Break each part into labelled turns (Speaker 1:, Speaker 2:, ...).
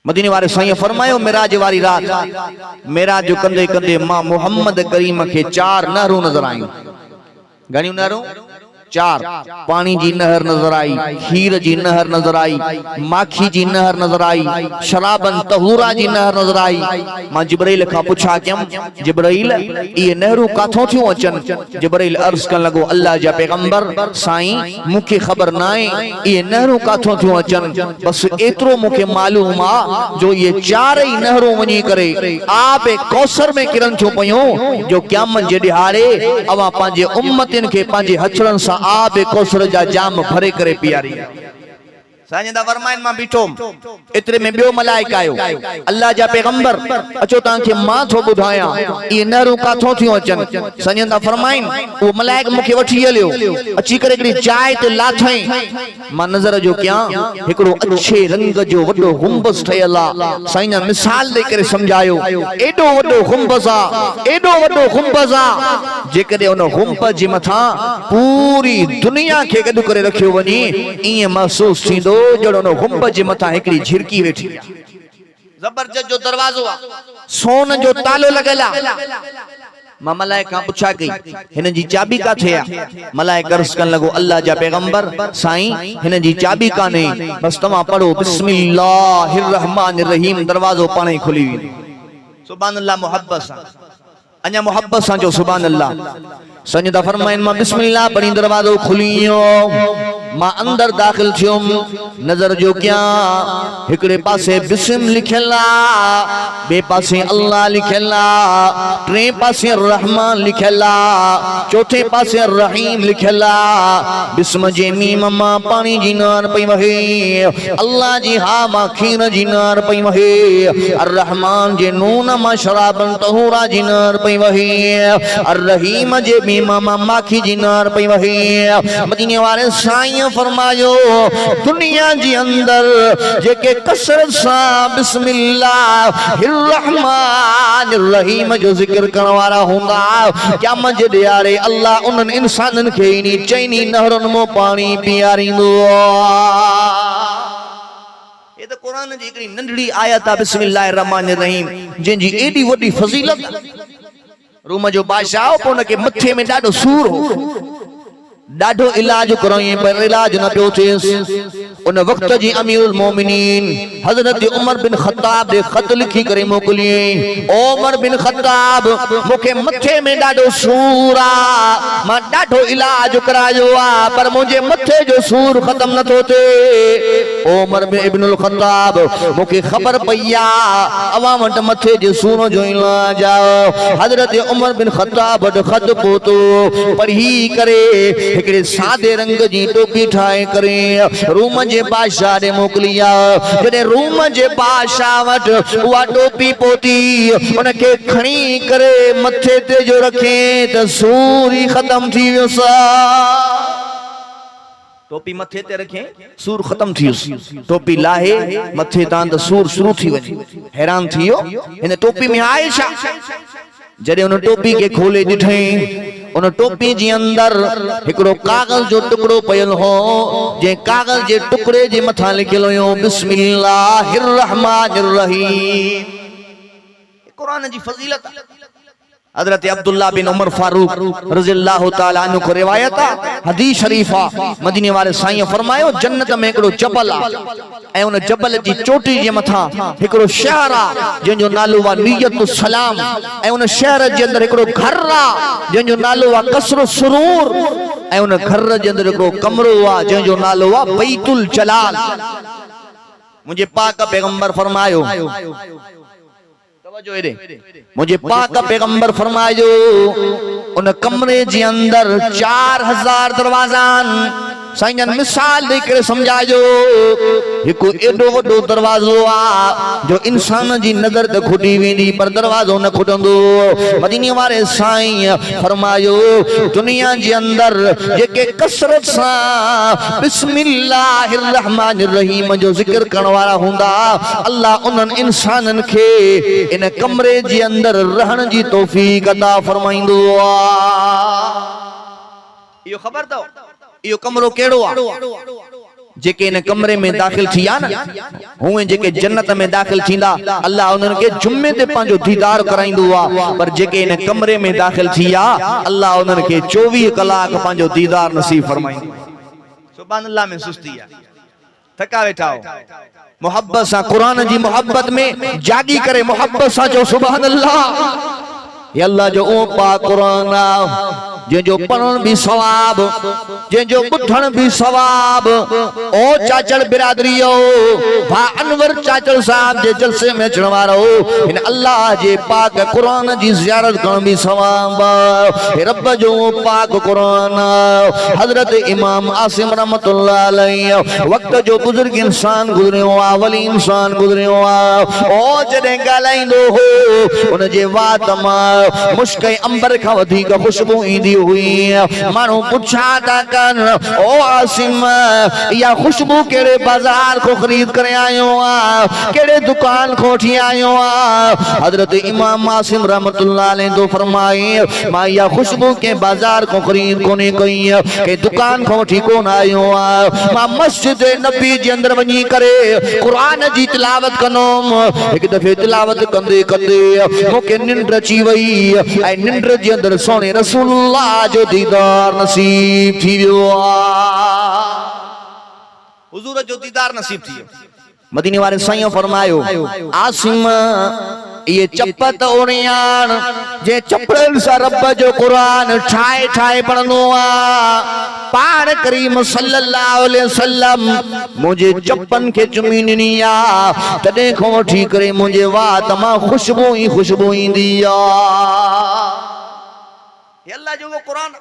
Speaker 1: मदीने वाले साईं फरमायो मेराज वारी रात मेराज जो कंदे कंदे मां मोहम्मद करीम के 4 नहरों नजर आई। घणियूं नहरों? 4। पानी जी नहर नजर आई, खीर जी नहर नजर आई, माखी जी नहर नजर आई, शराबन तहूरा जी नहर नजर आई। मां जिब्राइल का पूछा क्यम जिब्राइल ये नहरू काथों थियूं अचन? जिब्राइल अर्ज कन लगो अल्लाह जा पैगंबर साईं मुखे खबर ना है ये नहरू काथों थियूं अचन, बस एतरो मुखे मालूम आ जो ये 4 ही नहरूं वनी करे आप कौसर में किरन थियूं पयूं जो क़यामत जे ॾिहाड़े अवा पांजे उम्मतिन के पांजे हथड़न सा आप कौसर जा जाम भरे करे पियारी। साईं फरमाइन मां बीठो एतरे में बियो मलाइक आयो अल्लाह जा पैगंबर अचो तां के मां थो बुधाया ये नहरू काथों थियूं अचन। साईं फरमाइन वो मलाइक मुखे वठी हलियो अची करे एकड़ी चाय ते लाथई मां नजर जो क्या एकड़ो अच्छे रंग जो वडो गुंबज ठयल आ। साईं मिसाल दे करे समझायो एडो वडो गुंबज आ एडो वडो गुंबज आ जेकदे उन गुंबज जे मथा पूरी दुनिया के गड करे रखियो वनी इए महसूस थींदो जड़ो नो गुंबज जे मथा एकड़ी झिरकी वेठी आ। जबरदस्त जो दरवाजो आ सोन जो तालो लगला। मां मलाइक का पूछा गई हिन जी चाबी काथे आ? मलाइक अर्ज कन लगो अल्लाह जा पैगंबर साईं हिन जी चाबी काने बस तमा पढ़ो बिस्मिल्लाहिर रहमानिर रहीम दरवाजो पाणे खुली वी। सुभान अल्लाह मोहब्बत सा अन्या मोहब्बत सा जो सुभान अल्लाह। सजदा फरमाइन मां बिस्मिल्लाह पढ़ी दरवाजो खुलियो मां अंदर दाखिल थियुम नजर जो क्या एकड़े पासे बिस्म लिखला बे पासे अल्लाह लिखला टे पासे रहमान लिखला चौथे पासे रहीम लिखला। बिस्म जे मीम मां पानी जी नार पई वहे अल्लाह जी हा मां खीर जी नार पई वहे अर रहमान जे नून मां शराबन तहूरा जी नार पई वहे अर रहीम जे मीम मां माखी जी नार पई वहे। मदीने वाले साईं फरमायो दुनिया जी अंदर जेके कसरत सा बिस्मिल्लाहिर रहमानिर रहीम जो जिक्र करण वाला हुंदा क़यामत जे ॾियारे अल्लाह उन इंसानन के इनी चैनी नहरन मो पानी पियारींदो। ये तो कुरान जी एकड़ी नंढड़ी आयत आ बिस्मिल्लाहिर रहमानिर रहीम जिन जी एडी वडी फजीलत। रूम जो बादशाह पोन के मथे में डाडो सूर हो डाडो इलाज कराई पर इलाज न पियो थियसि। उन वक्त जी अमीरुल मोमिनीन हजरत उमर बिन खत्ताब दे खत लिखी करे मोकलिए ओ उमर बिन खत्ताब मुखे मथे में डाडो सूर आ मां डाडो इलाज करायो आ पर मुझे मथे जो सूर खत्म न थो थे। ओ उमर बिन इब्नुल खत्ताब मुखे खबर पईया अवाम वट मथे जे सूर जो इलाज आ। हजरत उमर बिन खत्ताब वट खत पोतो पढ़ी करे एकड़े सादे रंग जी टोपी ठाए करे रूम जे बादशाह ने मोकलिया। जडे रूम जे बादशाह वट उहा टोपी पोती उनके खणी करे मथे ते जो रखे त सूर ही खत्म थी वियो सा। टोपी मथे ते रखे सूर खत्म थी वियो टोपी लाहे मथे तां त सूर शुरू थी वने। हैरान थियो इन टोपी में आहे छा? जडे उन टोपी के खोले दिठई उन टोपी जी अंदर एकड़ो कागज जो टुकड़ो पयल हो जे कागज जे टुकड़े जे मथा लिखल हो बिस्मिल्लाहिर रहमानिर रहीम। कुरान जी फजीलत। हजरत अब्दुल्लाह बिन उमर फारूक रज़ियल्लाहु ताला अन्हु को रिवायत हदीस शरीफा मदीने वाले साईं फरमायो जन्नत में एकड़ो जबल आ ए उन जबल जी चोटी जे मथा एकड़ो शहर आ जिन जो नालो वा नियतुस सलाम ए उन शहर जे अंदर एकड़ो घर आ जिन जो नालो वा कसरो सुरूर ए उन घर जे अंदर एकड़ो कमरो आ जिन जो नालो वा बैतुल जलाल। मुझे पाक पैगंबर फरमायो मुझे पाक पैगंबर फरमायो उन कमरे जे अंदर 4000 दरवाजान। साईं मिसाल दे करे समझायो हिकु एडो वडो दरवाजो आ जो इंसान जी नजर त खुटी वेंदी पर दरवाजो न खुटंदो। मदीने वाले साईं फरमायो दुनिया जे अंदर जेके कसरत सा बिस्मिल्लाहिर रहमानिर रहीम जो जिक्र करण वाला हुंदा अल्लाह उन इंसानन के इन कमरे जे अंदर रहण जी तौफीक अता फरमाइंदो आ। यो खबर दो यो कमरो केड़ो आ? जेके इन कमरे में दाखिल थिया न हुए जेके जन्नत में दाखिल थींदा अल्लाह उन्हनि खे जुम्मे ते पंहिंजो दीदार कराईंदो आहे पर जेके इन कमरे में दाखिल थिया अल्लाह उन्हनि खे 24 कलाक पंहिंजो दीदार नसीब फरमाईंदो। सुभान अल्लाह में सुस्ती आहे थका वेठा हो मोहब्बत सां कुरान जी मोहब्बत में जागी करे मोहब्बत सां जो सुभान अल्लाह ये अल्लाह जो ओ पाक कुरान जो पढ़ण भी सवाब जो ॿुधण भी सवाब। ओ चाचड़ बिरादरियो भा अनवर चाचड़ साहब जे जलसे में अचण वारो इन अल्लाह जे पाक कुरान जी ज़ियारत करण भी सवाब। हे रब जो पाक कुरान हजरत इमाम आसिम रहमतुल्लाह अलैहि वक्त जो बुजुर्ग इंसान गुजरियो आ वली इंसान गुजरियो आ ओ जॾहिं ॻाल्हाईंदो हो उन जे वात मां मुश्क अंबर खां वधीक खुशबू ईंदी हुई। मानू पुछा था कन ओ आसिम या खुशबू केड़े बाजार को खरीद करे आयो आ केड़े दुकान को उठी आयो आ। हजरत इमाम आसिम रहमतुल्लाह अलैहि तो फरमाए मां या खुशबू के बाजार को खरीद कोने कई के दुकान को उठी कोन आयो आ। मां मस्जिद नबी जे अंदर वनी करे कुरान जी तिलावत कनोम एक दफे तिलावत कंदे कंदे मोके निंड अची वई ऐ निंड जे अंदर सोने रसूलुल्लाह जो दीदार नसीब थी वियो हुजूर जो दीदार नसीब थी। मदीने वाले साईं फरमायो आसिम ये चपत ओणियान जे चपड़न सा रब जो कुरान ठाए ठाए पढ़नो आ पाण करीम सल्लल्लाहु अलैहि वसल्लम मुझे चप्पन के चुमी ॾिनी आ तॾहिं खां वठी करे मुझे वात मां खुशबू ही खुशबू ईंदी आ। ये अल्लाह जो वो कुरान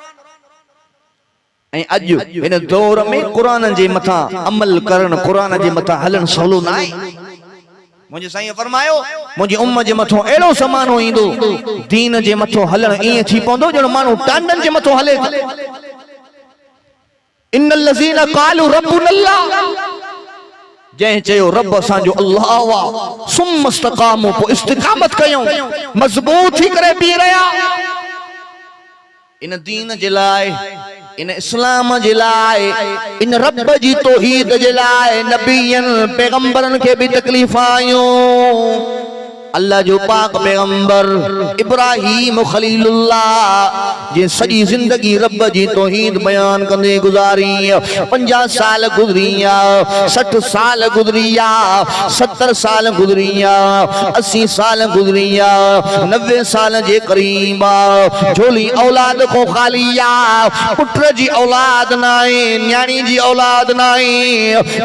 Speaker 1: ऐं अॼु इन दौर में कुरान जे मथां अमल करण कुरान जे मथां हलण सवलो न आहे। मुझे साईं फरमायो मुझे उम्मत जे मथां एड़ो समानो ईंदो दीन जे मथां हलण ईअं थी पवंदो ॼण माण्हू टांडन जे मथां हले। इन्नल लज़ीना क़ालू रब्बुनल्लाह जंहिं चयो रब असांजो अल्लाह वा सुम्म इस्तक़ामू पोइ इस्तिक़ामत कयूं मज़बूत थी करे बीह रहिया इन दीन जे लाइ इन इस्लाम जे लाइ इन रब जी तौहीद जे लाइ नबियन पैगंबरन के भी तकलीफ आयूं। अल्लाह जो पाक पैगंबर इब्राहिम खलीलुल्लाह जे सजी जिंदगी रब जी तौहीद बयान कंदे गुजारी 50 साल गुजरिया 60 साल गुजरिया 70 साल गुजरिया 80 साल गुजरिया 90 साल जे करीब झोली औलाद को खालिया पुत्र जी औलाद नाए न्याणी जी औलाद नाए।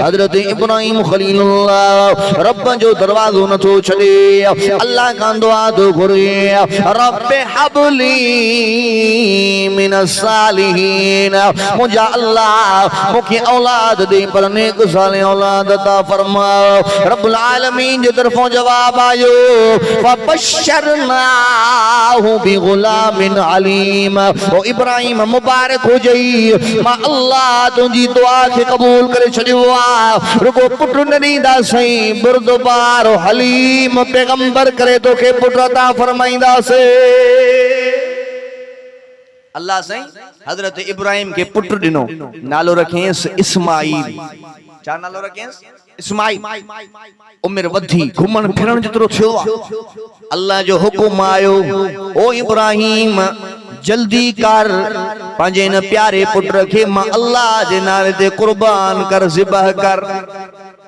Speaker 1: हजरत इब्राहिम खलीलुल्लाह रब जो दरवाजो न थो छॾे अल्लाह का दुआ तो घुरे रब्बे हबली मिनस सालिहीन मुझा अल्लाह मुखे औलाद दे पर नेक साले औलाद अता फरमा। रब्बुल आलमीन जे तरफों जवाब आयो फबशरनाहु बिगुलामिन अलीम ओ इब्राहिम मुबारक हो जई मां अल्लाह तुंजी दुआ के कबूल करे छडियो आ रुगो पुट न ॾींदा सही बुरदबार हलीम पैगंबर करे तो के पुट अता फरमाइंदा से। अल्लाह सही हजरत इब्राहिम के पुट दिनो नालो रखेस इस्माइल। क्या नालो रखेस इस्माइल। उम्र वधी घुमण फिरण जेतरो थियो अल्लाह जो हुकुम आयो ओ इब्राहिम जल्दी कर पंहिंजे इन प्यारे पुट के मां अल्लाह जे नाले ते कुर्बान कर ज़िबह कर।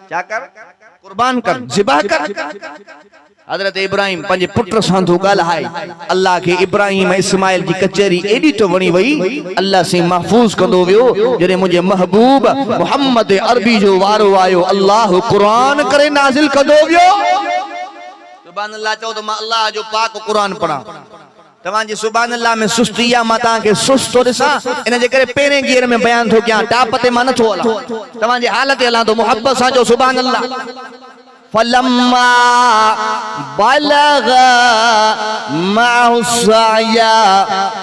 Speaker 1: क्या कर कुर्बान कर ज़िबह कर। हजरत इब्राहिम पंहिंजे पुट सां थो ॻाल्हाए अल्लाह के इब्राहिम इस्माइल जी कचहरी एडी तो वणी वई अल्लाह से महफूज कंदो वियो जॾहिं मुंहिंजे महबूब मोहम्मद अरबी जो वारो आयो अल्लाह कुरान करे नाज़िल कंदो वियो। सुभान अल्लाह चओ तो मां अल्लाह जो पाक कुरान पढ़ा तव्हांजे सुभान अल्लाह में सुस्ती आहे मां तव्हांखे सुस्त थो ॾिसां इन जे करे पहिरें गियर में बयान थो कयां टाप ते मां नथो हलां तव्हांजे हाल ते हलां थो मोहब्बत सां जो सुभान अल्लाह। फलम्मा बलग माहु साया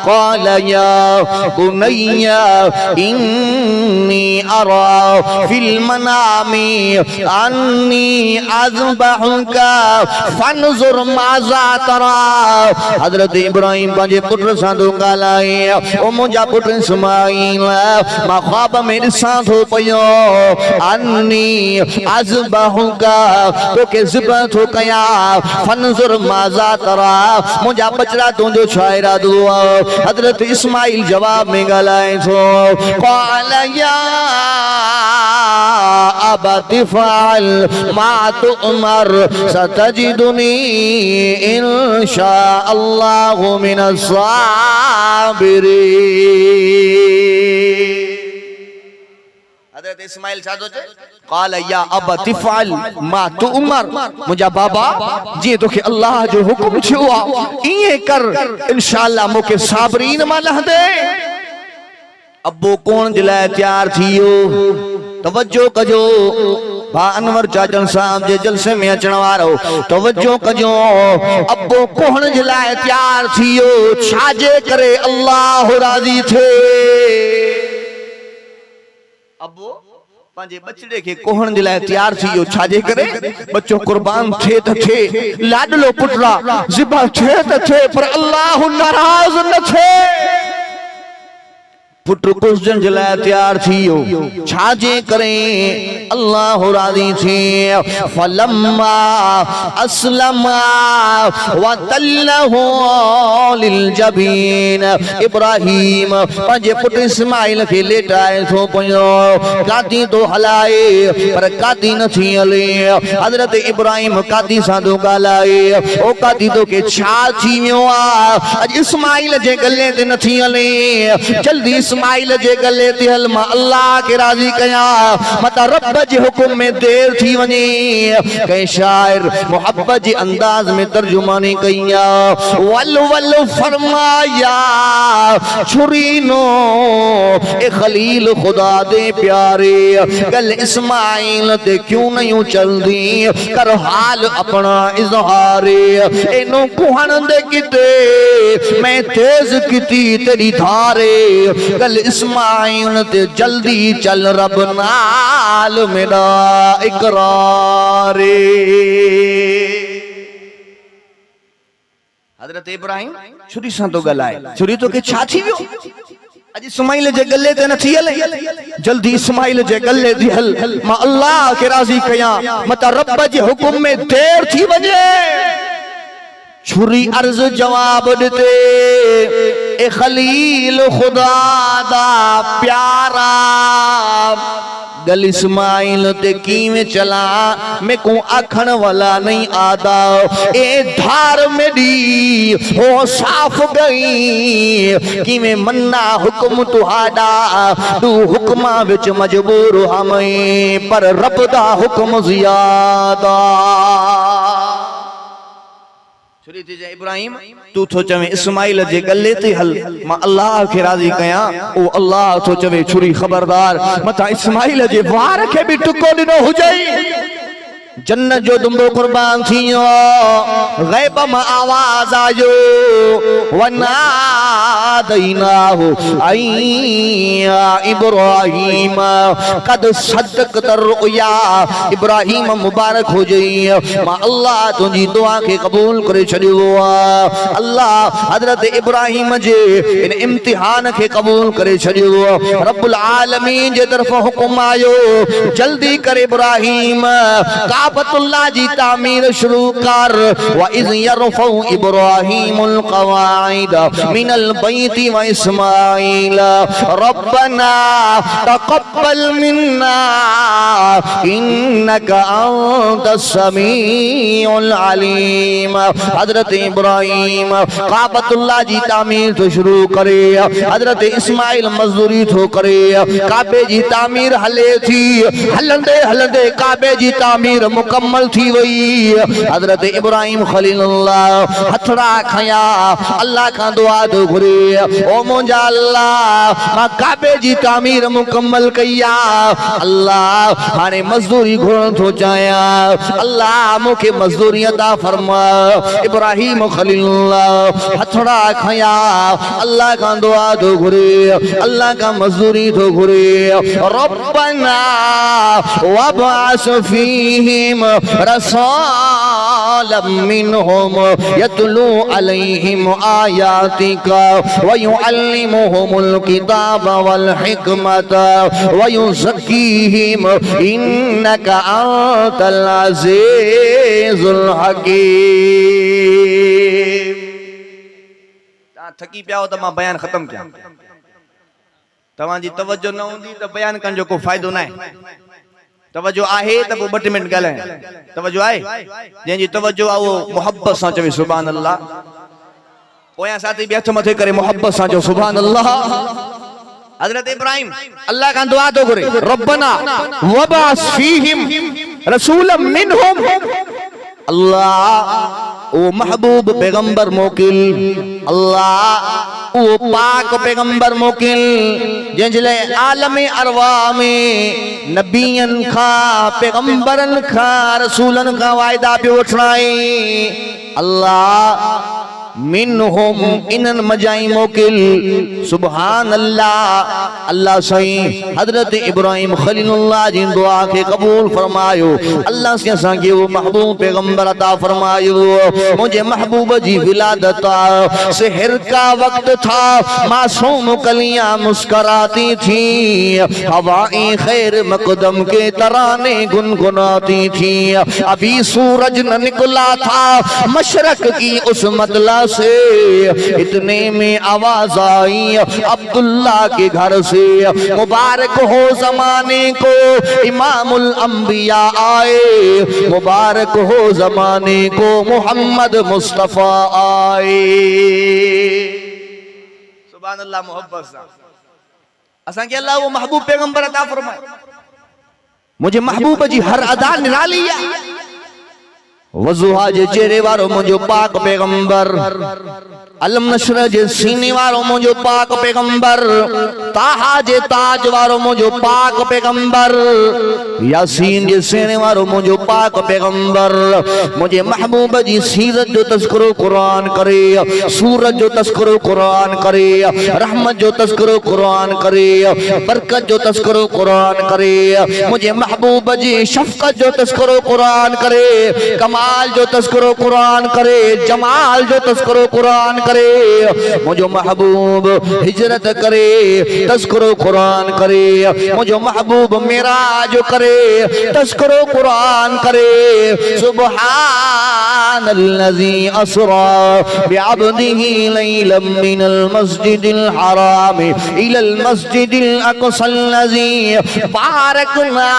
Speaker 1: क़ाल या बुनय्या इन्नी अरा फिल मनामी अन्नी अज़बहुका फन्ज़ुर माज़ा तरा। हज़रत इब्राहिम पंहिंजे पुट सां थो ॻाल्हाए, ओ मुंहिंजा पुट इस्माइल, मां ख्वाब में ॾिसां थो पियो अन्नी अज़बहुका, तोखे ज़िबह थो कयां, फन्ज़ुर माज़ा तरा, मुंहिंजा बचड़ा तुंहिंजो छा इरादो आहे। हज़रत इस्माइल जवाब में ॻाल्हाए थो, क़ाल या अबति फ़अल मा तुअमर सतजिदुनी इंशा अल्लाहु मिनस साबिरीन। हज़रत इस्माइल छा थो चए, क़ाल या अबति फ़अल मा तुअमर, मुंहिंजा बाबा जीअं तोखे अल्लाह जो हुकुम थियो आहे ईअं कर, इंशाअल्लाह मूंखे साबरीन मां लहंदे। अबो कोण जे लाइ तैयार थी वियो, तवज्जो कजो, भा अनवर चाचन साहब जे जलसे में अचण वारो तवज्जो कजो। अबो कोण जे लाइ तैयार थी वियो, छाजे करे अल्लाह राज़ी थे। अबो पंहिंजे बचड़े खे कोहण जे लाइ तैयार थी वियो, छाजे करे, बच्चो कुर्बान थे त थे, लाडलो पुटरा ज़िबह थे त थे, पर अल्लाह नाराज़ न थे। पुट कुर्जन जे लाइ तैयार थी वियो, छाजे करे अल्लाह राज़ी थी। फलम्मा अस्लमा वतल्लहु लिलजबीन, इब्राहिम पंहिंजे पुट इस्माइल खे लेटाए थो पियो, काती तो हलाए पर काती नथी हले। हज़रत इब्राहिम काती सां थो ॻाल्हाए, ओ काती तोखे छा थी वियो आहे, अॼु इस्माइल जे गले ते नथी हले, जल्दी इस्माइल जे गले ते हल, मां अल्लाह खे राज़ी कयां, मता रब जे हुकुम में देर थी वञे। कंहिं शाइर मोहब्बत जे अंदाज में तर्जुमानी कई आहे, वल वल फरमाया छुरीनो ए खलील खुदा दे प्यारे, गल इस्माइल ते क्यों नहीं चलदी, कर हाल अपना इज़हारे, एनो कुहण दे किते मैं तेज किती तेरी धारे, गल इस्माइल ते जल्दी चल रब नाल मेरा इकरारे। हज़रत इब्राहिम छुरी सां थो ॻाल्हाए, छुरी तोखे छा थी वियो, अॼु इस्माइल जे गले ते नथी हले, जल्दी इस्माइल जे गले ते हल, मां अल्लाह खे राज़ी कयां, मता रब जे हुकुम में देर थी वञे। छुरी अर्ज़ जवाब ॾिते, ए खलील खुदा दा प्यारा, गल इस्माइल ते कीवें चला, मैं को आखण वाला नहीं आदा, ए धार में दी हो साफ गई, कीवें मन्ना हुक्म तुहाडा, तू हुक्मा विच मजबूर हमें, पर रब दा हुक्म ज़ियादा। छुरी थी जाए इब्राहिम, तू थो चवे इस्माइल जे गले ते हल, मां अल्लाह खे राज़ी कयां, ओ अल्लाह थो चवे छुरी ख़बरदार, मता इस्माइल जे वार खे भी टुको ॾिनो हुजे। जन्नत जो दुंबो कुर्बान थी वियो, ग़ैब मां आवाज़ आयो, वनादैनाहु अय्या इब्राहिम कद सदक़त रुया, इब्राहिम मुबारक हो जई, मां अल्लाह तुंहिंजी दुआ खे क़बूल करे छॾियो आहे। अल्लाह हज़रत इब्राहिम जे इन इम्तिहान खे क़बूल करे छॾियो। रब्बुल आलमीन जे तरफ़ हुकुम आयो, जल्दी कर इब्राहिम काबतुल्लाह जी तामीर शुरू कर। व इज़ यरफ़उ इब्राहीमुल क़वाइद मिनल बैति व इस्माईल रब्बना तक़ब्बल मिन्ना इन्नका अंतस समीउल अलीम। हज़रत इब्राहिम काबतुल्लाह जी तामीर तो शुरू करे, हज़रत इस्माईल मज़दूरी तो करे, काबे जी तामीर हले थी, हलंदे हलंदे काबे जी तामीर मुकम्मल थी वई। हजरत इब्राहिम खलीलुल्लाह हथड़ा खया अल्लाह का दुआ तो घुरे ओ मुंजा अल्लाह मां काबे जी तामीर मुकम्मल कया अल्लाह हाने मजदूरी घुरण थो चाया अल्लाह मुखे मजदूरी अता फरमा। इब्राहिम खलीलुल्लाह हथड़ा खया अल्लाह का दुआ तो घुरे अल्लाह का मजदूरी तो घुरे। रब्बना वबअस फीहिम रसूलन मिनहुम यतलू अलैहिम आयातिका व युअल्लिमुहुमुल किताब वल हिकमत व युज़क्कीहिम इन्नका अंतल अज़ीज़ुल हकीम। थकी पिया हो तो मां बयान खत्म किया तवाजी तवज्जो न होंदी तो बयान करण जो को फायदो ना है। तवज्जो आहे त पो 2 मिनट गलाए तवज्जो आहे जंहिंजी तवज्जो आ वो मोहब्बत सां चवे सुभान अल्लाह। पोयां साथी बि हथ मथे करे मोहब्बत सां चओ सुभान अल्लाह। हजरत इब्राहिम अल्लाह का दुआ तो करे रब्बना वबअस फीहिम रसूलन मिनहुम अल्लाह ओ महबूब पैगंबर मोकिल अल्लाह ओ पाक पैगंबर मोकिल जंहिंजे आलम अरवाह में नबियन खा पैगंबरन खा रसूलन खा वायदा पे वठणाई अल्लाह मिनहुम इनन मजाई मोकिल सुभान अल्लाह। अल्लाह सही हजरत इब्राहिम खलीलुल्लाह जी दुआ के कबूल फरमायो अल्लाह से असा के वो महबूब पैगंबर अता फरमायो। मुझे महबूब जी विलादत सहर का वक्त था मासूम कलियां मुस्कुराती थी हवाएं खैर मकदम के तराने गुनगुनाती थी। अभी सूरज न निकला था मशरक की उस मतला से इतने में आवाज आई अब्दुल्ला के घर से मुबारक हो जमाने को इमामुल अंबिया आए मुबारक हो जमाने को मोहम्मद मुस्तफा आए। सुभान अल्लाह। मोहब्बत सा असा के अल्लाह वो महबूब पैगंबर अता फरमाए। मुझे महबूब जी हर अदा निराली है वजुहा जे चेहरे वारो मुझो पाक पैगंबर अलम नशर जे सीने वारो मुझो पाक पैगंबर ताहा जे ताज वारो मुझो पाक पैगंबर यासीन जे सीने वारो मुझो पाक पैगंबर। मुझे महबूब जी सीरत जो तस्करो कुरान करे सूरत जो तस्करो कुरान करे रहमत जो तस्करो कुरान करे बरकत जो तस्करो कुरान करे। मुझे महबूब जी शफकत जो तस्करो कुरान करे कमाल जो तस्करो कुरान करे जमाल जो तस्करो कुरान करे। मुझो महबूब हिजरत करे तस्करो कुरान करे मुझो महबूब मेराज करे तस्करो कुरान करे। सुब्हानल्लज़ी अस्रा बिअब्दिही लैलन मिनल मस्जिदिल हराम इलल मस्जिदिल अक़सल्लज़ी बारकना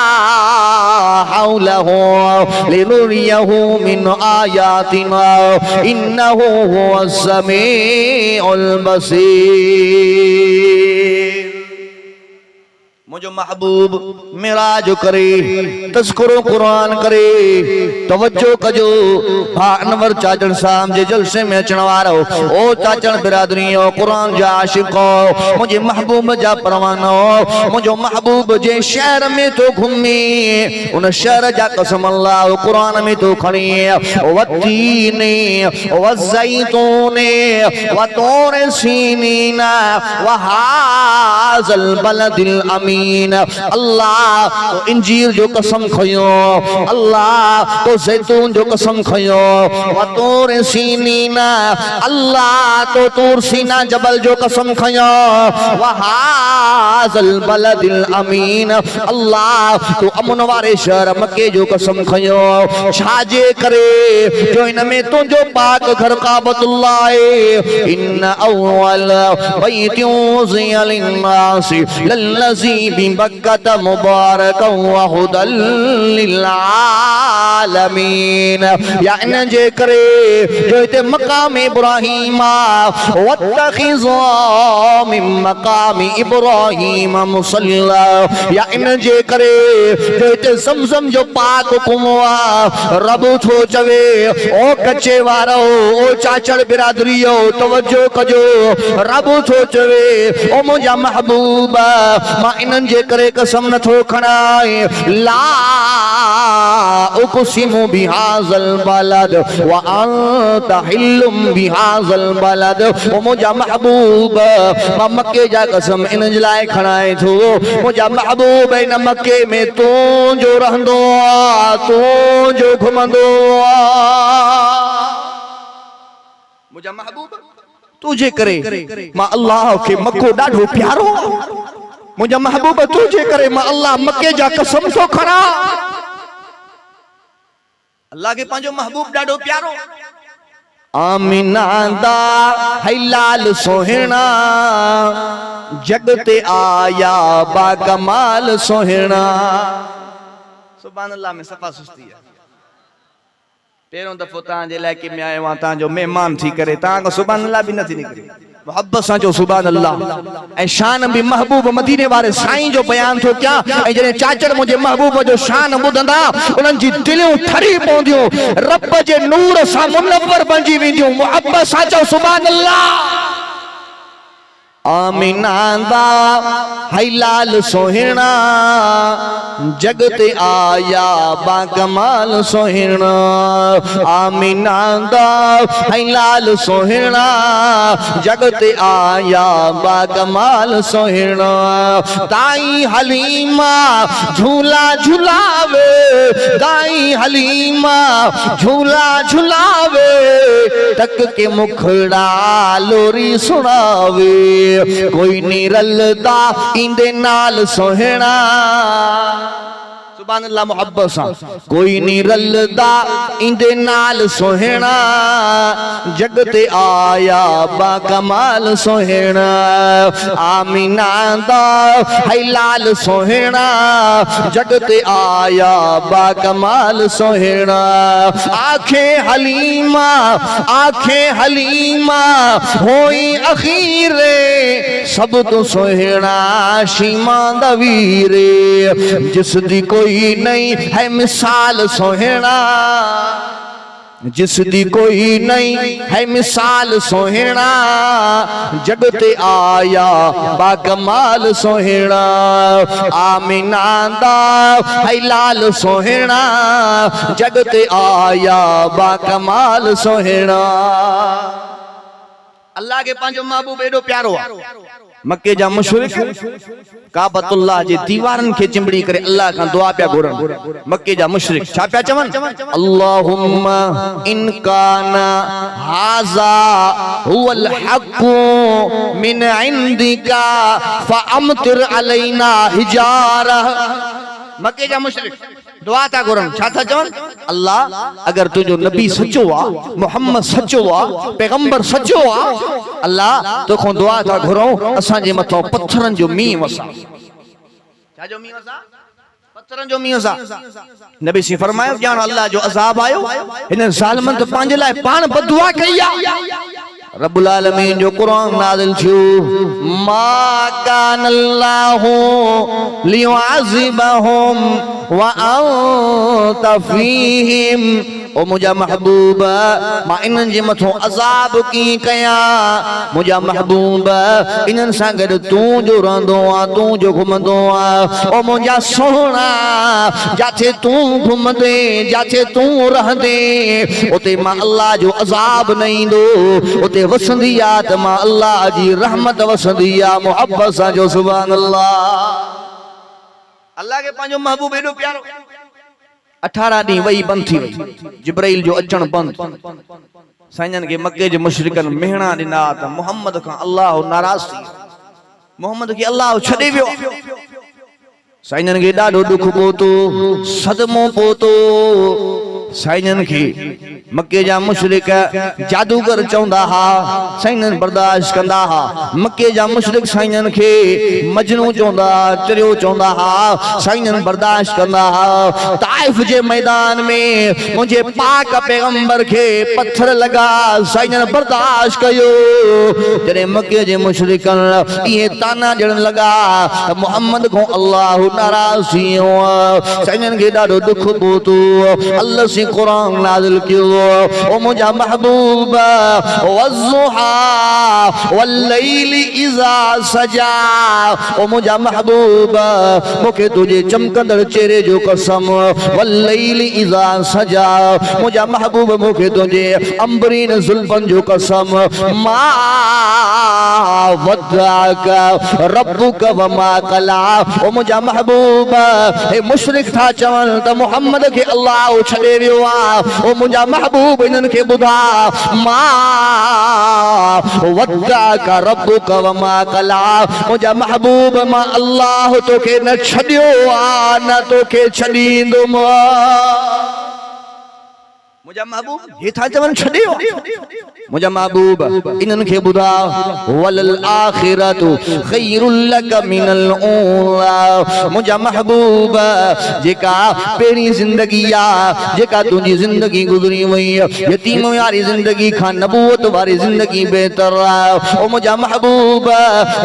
Speaker 1: हौलहु लिनुरियहु मिन आयातिना इन्नहु हुवस समीउल बसीर। मुझो महबूब मेराज करे तस्करो कुरान करे तवज्जो कजो भा अनवर चाचड़ साहब जे जलसे में अचण वारो ओ चाचड़ बिरादरियो कुरान जा आशिको मुझे महबूब जा परवानो मुझो महबूब जे शहर में तो घुमी उन शहर जा कसम अल्लाह कुरान में तो खणी वतीने वज़ैतूने वतूर सीनीना वहाज़ल बलदिल अमीन। अल्लाह तो इंजीर जो कसम खयो अल्लाह तो जैतून जो कसम खयो वतूर सीनीना अल्लाह तो तूर सीना जबल जो कसम खयो वहाज़ल बलदिल अमीन अल्लाह तो अमन वारे शहर मक्के जो कसम खयो छाजे करे जो इन में तुझो पाक घर काबतुल्लाह इन अव्वल बैतुन ज़िया लिन्नास लल्लज़ी बिबक्कत मुबारकन व हुदल लिल आलमीन। या इन जे करे जो इते मकाम इब्राहिम वत्तखिज़ा मिन मकाम इब्राहिम मुसल्ला। या इन जे करे जो इते ज़मज़म जो पाक कुआ रब थो चवे ओ कच्चे वारो ओ चाचड़ बिरादरियो तवज्जो कजो रब थो चवे ओ मुंहिंजा महबूब मां इन्हनि जे करे कसम नथो खणाए ला उक़सिमु बिहाज़ल बलद व अंत हिल्लुम बिहाज़ल बलद। ओ मुंहिंजा महबूब मां मके जा कसम इन जे लाइ खणाए थो मुंहिंजा महबूब इन मके में तूं जो रहंदो तूं जो घुमंदो मुंहिंजा महबूब तुझे करे मां अल्लाह खे मको ॾाढो प्यारो मुंहिंजा महबूब तुझे करे मां अल्लाह मके जा कसम थो खणा। अल्लाह के पंहिंजो महबूब ॾाढो प्यारो। आमिना दा है लाल सोहिणा जग ते आया बा कमाल सोहिणा। सुभान अल्लाह में सफ़ा सुस्ती है। पहिरों दफ़ो तव्हांजे इलाइक़े में आयो आहियां तव्हांजो महिमान थी करे तव्हां सुभान अल्लाह बि नथी निकिरे मोहब्बत सां जो सुभान अल्लाह। ऐं शान बि महबूब मदीने वारे साईं जो बयान थो कयां। ऐं जॾहिं चाचड़ मुंहिंजे महबूब जो शान ॿुधंदा उन्हनि जी दिलियूं ठरी पवंदियूं रब जे नूर सां मुनव्वर बणिजी वेंदियूं मोहब्बत सां चओ सुभान अल्लाह। आमिना दा है लाल सोहिणा जग ते आया बा कमाल सोहिणा। आमिना दा है लाल सोहिणा जग ते आया बा कमाल सोहिणा। दाई हलीमा झूला झुलावे दाई हलीमा झूला झुलावे तक के मुखड़ा लोरी सुनावे कोई नहीं रलदा इंदे नाल सोहिणा। सुभान अल्लाह मोहब्बत सां कोई नहीं रलदा इंदे नाल सोहिणा जग ते आया बा कमाल सोहिणा। आमिना दा है लाल सोहिणा जग ते आया बा कमाल सोहिणा। आखे हलीमा होई अखीरे सब तो सोहिणा शीमा दा वीरे जिस दी कोई नहीं है मिसाल सोहिणा जिस दी कोई नहीं है मिसाल सोहिणा जग ते आया बा कमाल सोहिणा। आमिना दा है लाल सोहिणा जग ते आया बा कमाल सोहिणा। अल्लाह के पंहिंजो महबूब एडो प्यारो आहे। मक्के जा मुशरिक काबतुल्लाह जे दीवारन के चिंबड़ी करे अल्लाह का दुआ पिया घुरन। मक्के जा मुशरिक छा पिया चवन अल्लाहुम्मा इन काना हाजा हुवल हक्कु मिन इंदिका फअमतिर अलैना हिजारा। मक्के जा मुशरिक दुआ था घुरन छा था चवन अल्लाह अगर तुझो नबी सच्चो आ मोहम्मद सच्चो आ पैगंबर सच्चो आ अल्लाह तोखो दुआ था घुरो असा जे मथो पत्थरन जो मींह वसा। छा जो मींह वसा पत्थरन जो मींह वसा। नबी सी फरमायो जान अल्लाह जो अज़ाब आयो इन ज़ालिमन तो पांजे लाए पान बदुआ कई आ। रब्बुल आलमीन जो कुरान नाज़िल थियो मा कान अल्लाहु लियुअज़िबहुम व अंत फीहिम। ओ मुझा महबूब मां इन्हनि जे मथो अज़ाब की कया मुझा महबूब इन्हनि सां गॾु तूं जो रहंदो आ तूं जो घुमंदो आ। ओ मुझा सोहणा जाथे तूं घुमंदे जाथे तूं रहंदे उते मां अल्लाह जो अज़ाब न ईंदो उते वसंदी आ त मां अल्लाह जी रहमत वसंदी आ मोहब्बत सां जो सुभान अल्लाह। अल्लाह के पंहिंजो महबूब एडो प्यारो। 18 ॾींहं वही बंद थी वई जिब्राइल जो अचण बंद। साईंजन के मक्के जे मुशरिकन मेहणा ॾिना त मोहम्मद खां अल्लाह नाराज़ थी मोहम्मद के अल्लाह छॾे वियो। साईंजन के ॾाढो दुख पहुतो सदमो पहुतो साईं खे मके जा मुशरिक जादूगर चवंदा हा, साईं बर्दाश्त कंदा हा। मके जा मुशरिक साईं खे मजनू चवंदा, चरियो चवंदा हा, साईं बर्दाश्त कंदा हा। ताइफ जे मैदान में मुझे पाक पैगंबर के पत्थर लगा, साईं बर्दाश्त कयो। जॾहिं मके जे मुशरिकन ये ताना ॾियण लगा मोहम्मद को अल्लाह नाराज़ थी वियो। साईं खे ॾाढो दुख पहुतो। अल्लाह से कुरान नाज़िल कियो, ओ मुंहिंजा महबूब वज़्ज़ुहा वल्लैलि इज़ा सजा, ओ मुंहिंजा महबूब मूंखे तुंहिंजे चमकंदड़ चेहरे जो कसम, वल्लैलि इज़ा सजा, मुंहिंजा महबूब मूंखे तुंहिंजे अंबरीन ज़ुल्फ़न जो कसम, मा वद्दाक रब्बुक वमा कला। ओ मुंहिंजा महबूब हे मुशरिक था चवनि त मोहम्मद खे अल्लाह छॾे वियो आहे। ओ मुंहिंजा महबूब इन्हनि खे ॿुधा, मा वद्दाक रब्बुक वमा कला, मुंहिंजा महबूब मां अल्लाह तोखे न छॾियो आहे न तोखे छॾींदुमि। मुझा महबूब ये था चवन छड़ियो, मुझा महबूब इन्हनि खे ॿुधा, वलल आखिरतु खैरुल लक मिनल ऊला। मुझा महबूब जेका पहिरीं ज़िंदगी आ, जेका तुंहिंजी ज़िंदगी गुज़री वई, यतीम वारी ज़िंदगी खां नबूवत वारी ज़िंदगी बहितर आहे। ओ मुझा महबूब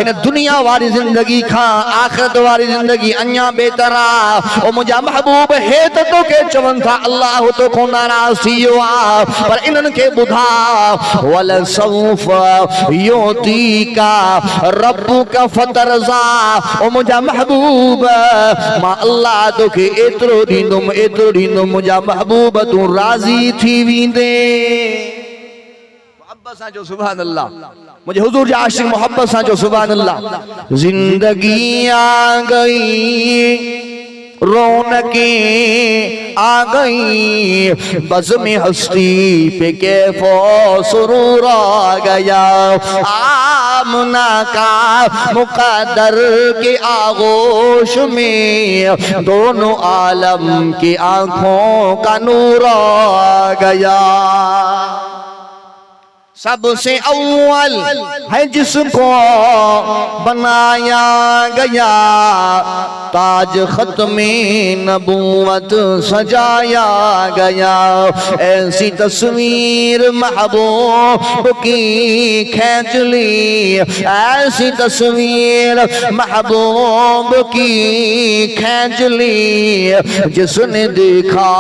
Speaker 1: इन दुनिया वारी ज़िंदगी खां आखिरत वारी ज़िंदगी अञा बहितर आहे। ओ मुझा महबूब हे त तोखे चवनि था अल्लाह तोखो नाराज़ पर इन्हनि खे ॿुधा, वल सौफ युतीका रब्बुका फतरज़ा। ओ मुंहिंजा महबूब मां अल्लाह तोखे एतिरो ॾींदुमि, एतिरो ॾींदुमि, मुंहिंजा महबूब तूं राज़ी थी वेंदे। मोहब्बत सां जो सुभान अल्लाह, मुझे हुजूर जा आशिक मोहब्बत सां जो सुभान अल्लाह। जिंदगी आ गई रौनकें आ गई, बज़ में हस्ती पे कैफो सुरूर आ गया। आमना का मुक़द्दर के आगोश में दोनों आलम की आंखों का नूर आ गया। सबसे अव्वल है जिसको बनाया गया, ताज खत्मे नबूवत सजाया गया। ऐसी तस्वीर महबूब की खींच ली, ऐसी तस्वीर महबूब की खींच ली, जिसने देखा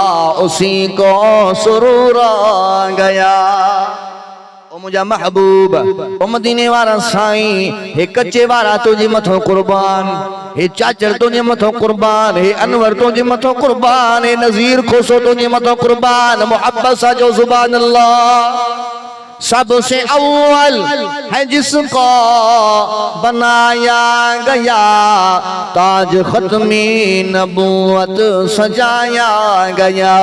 Speaker 1: उसी को सुरूर आ गया। ओ मुझा महबूब, ओ मदीने वारा साईं, हे कच्चे वारा तुझे मथो कुर्बान, हे चाचर तुझे मथो कुर्बान, हे अनवर तुझे मथो कुर्बान, हे नज़ीर खोसो तुझे मथो कुर्बान। मोहब्बत सा जो सुभान अल्लाह। सबसे अव्वल है जिसको बनाया गया, ताज खत्मे नबूवत सजाया गया।